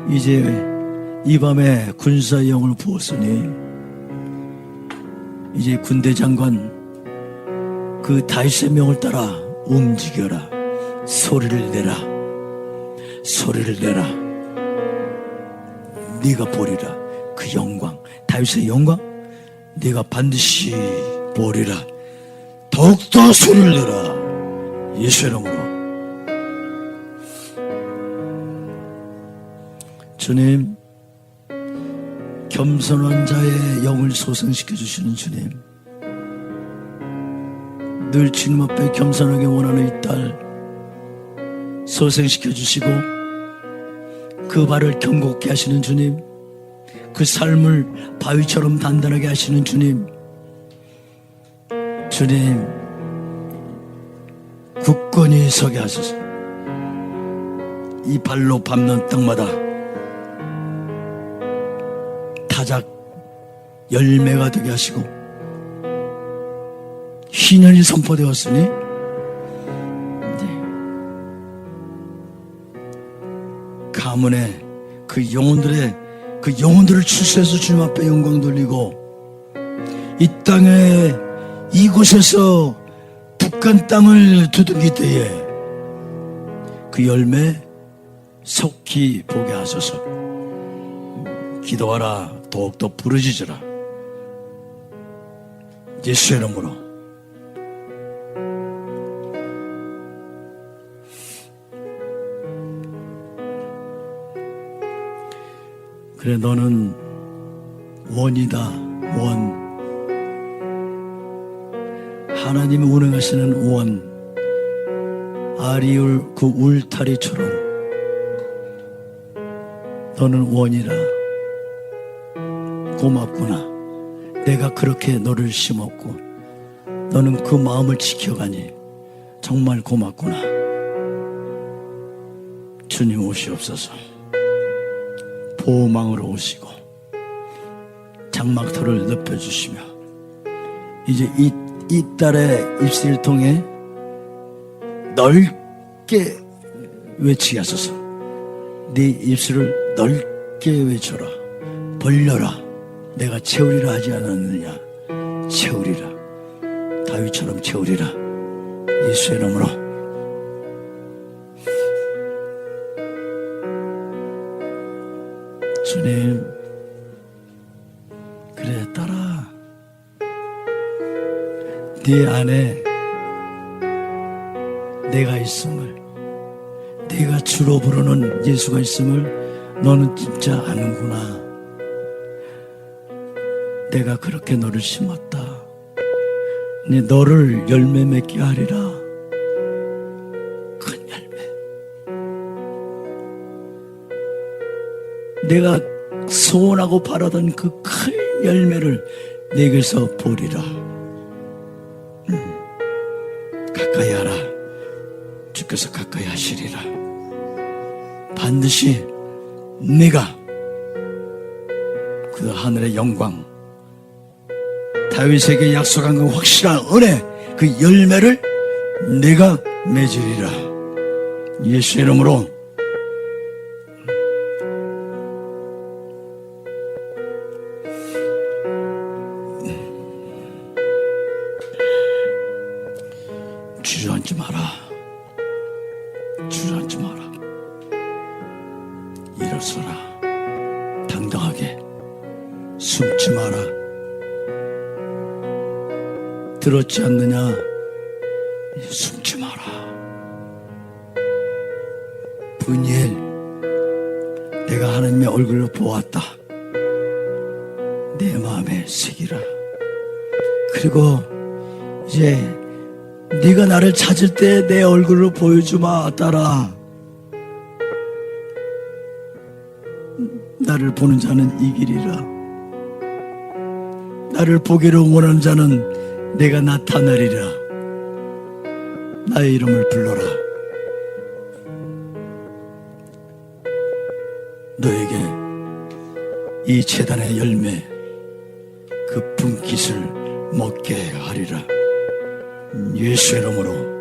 이제 이 밤에 군사의 영을 부었으니 이제 군대 장관 그 다윗의 명을 따라 움직여라. 소리를 내라. 소리를 내라. 네가 보리라. 그 영광, 다윗의 영광 네가 반드시 보리라. 더욱더 소리를 내라. 예수의 이름으로. 주님, 겸손한 자의 영을 소생시켜 주시는 주님, 늘 주님 앞에 겸손하게 원하는 이 딸 소생시켜 주시고 그 발을 견고케 하시는 주님, 그 삶을 바위처럼 단단하게 하시는 주님, 주님 굳건히 서게 하소서. 이 발로 밟는 땅마다 타작 열매가 되게 하시고 희년이 선포되었으니 가문의 그 영혼들을 출세해서 주님 앞에 영광 돌리고 이 땅에 이곳에서 북한 땅을 두들기 때에 그 열매 속히 보게 하소서. 기도하라. 더욱더 부르짖으라. 예수의 이름으로. 그래, 너는 원이다. 원. 하나님이 운행하시는 원. 아리울 그 울타리처럼 너는 원이라. 고맙구나. 내가 그렇게 너를 심었고 너는 그 마음을 지켜가니 정말 고맙구나. 주님 오시옵소서. 보호망으로 오시고 장막터를 넓혀주시며 이제 이 딸의 입술을 통해 넓게 외치게 하소서. 네 입술을 넓게 외쳐라. 벌려라. 내가 채우리라 하지 않았느냐. 채우리라. 다윗처럼 채우리라. 예수의 이름으로. 주님, 그래, 딸아, 네 안에 내가 있음을, 네가 주로 부르는 예수가 있음을 너는 진짜 아는구나. 내가 그렇게 너를 심었다. 네, 너를 열매 맺게 하리라. 큰 열매. 내가 소원하고 바라던 그 큰 열매를 내게서 보리라. 가까이 하라. 주께서 가까이 하시리라. 반드시 네가 그 하늘의 영광, 다윗에게 약속한 그 확실한 은혜, 그 열매를 네가 맺으리라. 예수의 이름으로. 주저앉지 마라. 주저앉지 마라. 일어서라. 당당하게 숨지 마라. 들었지 않느냐? 숨지 마라. 분이엘, 내가 하나님의 얼굴로 보았다. 내 마음에 새기라. 그리고 이제 네가 나를 찾을 때 내 얼굴로 보여주마, 딸아. 나를 보는 자는 이기리라. 나를 보기를 원하는 자는 내가 나타나리라. 나의 이름을 불러라. 너에게 이 제단의 열매, 그 분깃을 먹게 하리라. 예수의 이름으로.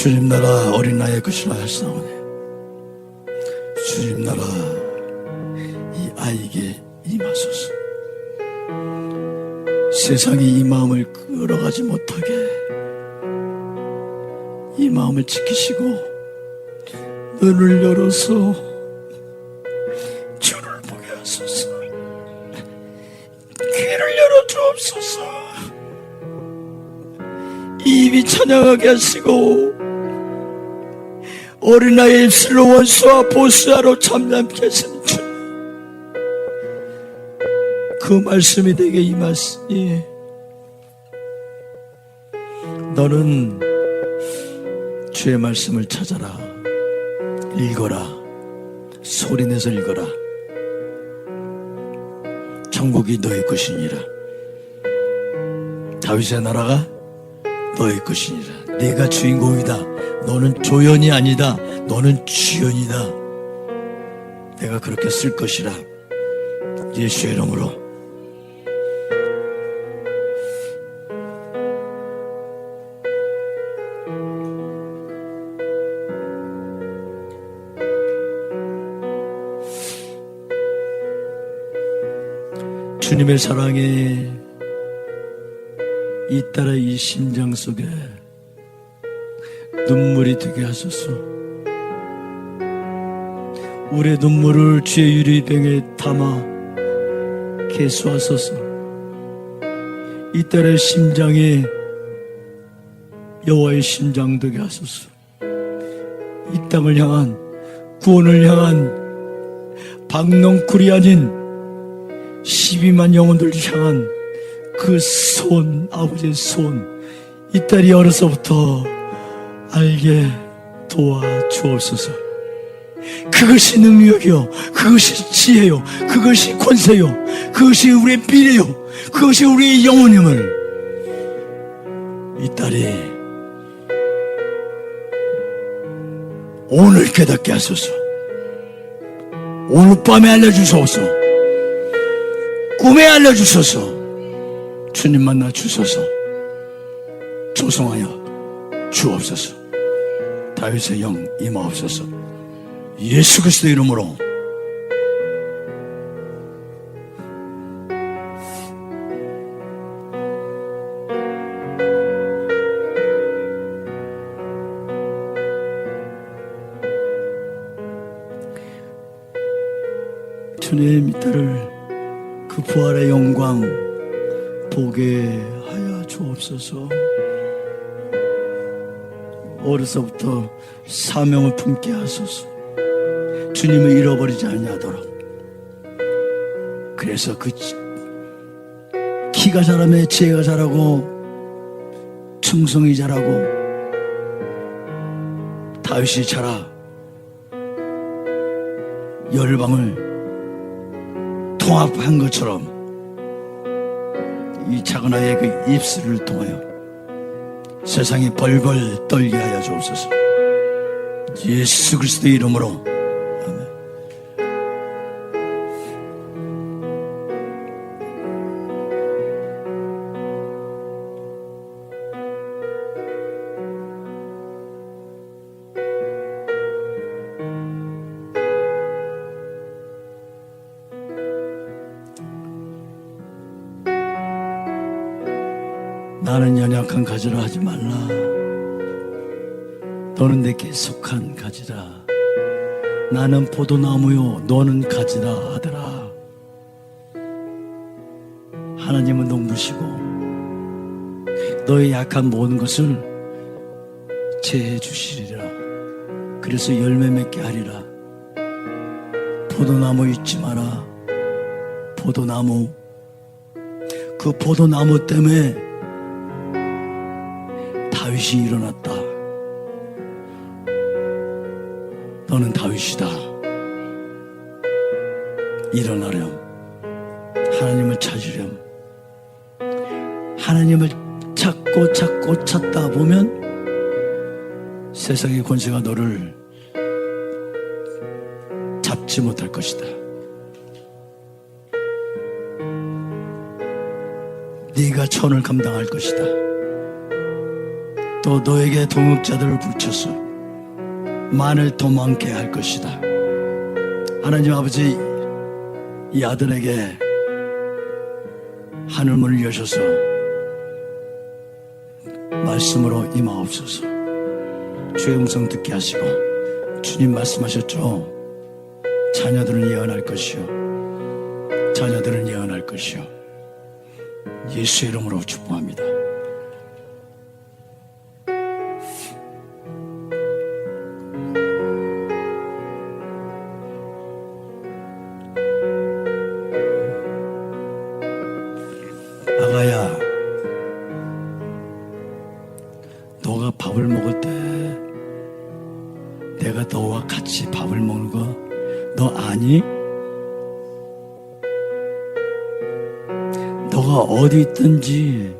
주님 나라 어린 나의 것이라 하사오니 주님 나라 이 아이에게 임하소서. 세상이 이 마음을 끌어가지 못하게 이 마음을 지키시고 눈을 열어서 주를 보게 하소서. 귀를 열어 주옵소서. 입이 찬양하게 하시고 어린아이의 입술로 원수와 보수하러 참담케 하신 주, 그 말씀이 내게 임하시니 너는 주의 말씀을 찾아라. 읽어라. 소리내서 읽어라. 천국이 너의 것이니라. 다윗의 나라가 너의 것이니라. 네가 주인공이다. 너는 조연이 아니다. 너는 주연이다. 내가 그렇게 쓸 것이라. 예수의 이름으로. 주님의 사랑에 잇따라 이 심장 속에 눈물이 되게 하소서. 우리의 눈물을 주의 유리병에 담아 계수하소서. 잇따라 심장에 여호와의 심장 되게 하소서. 이 땅을 향한, 구원을 향한 박농쿨이 아닌 12만 영혼들을 향한 그 손, 아버지의 손, 이 딸이 어려서부터 알게 도와주옵소서. 그것이 능력이요, 그것이 지혜요, 그것이 권세요, 그것이 우리의 미래요, 그것이 우리의 영혼임을 이 딸이 오늘 깨닫게 하소서. 오늘 밤에 알려주소서. 꿈에 알려주소서. 주님 만나 주소서. 조성하여 주옵소서. 다윗의 영 임하옵소서. 예수 그리스도 이름으로. 주님, 이 딸을 그 부활의 영광 보게 하여 주옵소서. 어려서부터 사명을 품게 하소서. 주님을 잃어버리지 아니하도록. 그래서 그 키가 자라면 지혜가 자라고 충성이 자라고 다윗이 자라 열방을 통합한 것처럼 이 작은 아이의 그 입술을 통하여 세상이 벌벌 떨게 하여 주옵소서. 예수 그리스도의 이름으로. 아멘. 나는 연약한 가지라 하지 말라. 너는 내게 속한 가지라. 나는 포도나무요 너는 가지라 하더라. 하나님은 농부시고 너의 약한 모든 것을 채해 주시리라. 그래서 열매 맺게 하리라. 포도나무 잊지 마라. 포도나무. 그 포도나무 때문에 다윗이 일어났다. 너는 다윗이다. 일어나렴. 하나님을 찾으렴. 하나님을 찾고 찾다 보면 세상의 권세가 너를 잡지 못할 것이다. 네가 천을 감당할 것이다. 또 너에게 동역자들을 붙여서 만을 더 많게 할 것이다. 하나님 아버지, 이 아들에게 하늘문을 여셔서 말씀으로 임하옵소서. 주의 음성 듣게 하시고, 주님 말씀하셨죠. 자녀들은 예언할 것이요 자녀들은 예언할 것이요. 예수의 이름으로 축복합니다. 아가야, 너가 밥을 먹을 때 내가 너와 같이 밥을 먹는 거 너 아니? 너가 어디 있든지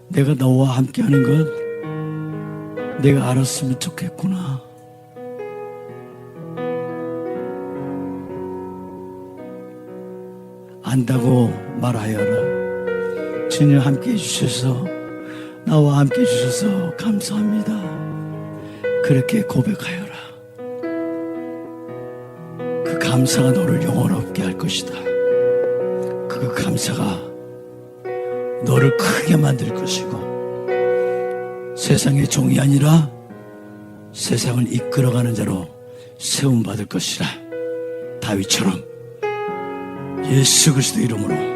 내가 너와 함께 하는 것 내가 알았으면 좋겠구나. 안다고 말하여라. 주님 함께 해주셔서, 나와 함께 해주셔서 감사합니다. 그렇게 고백하여라. 그 감사가 너를 영원롭게 할 것이다. 그 감사가 너를 크게 만들 것이고, 세상의 종이 아니라 세상을 이끌어가는 자로 세움받을 것이라. 다윗처럼 예수 그리스도 이름으로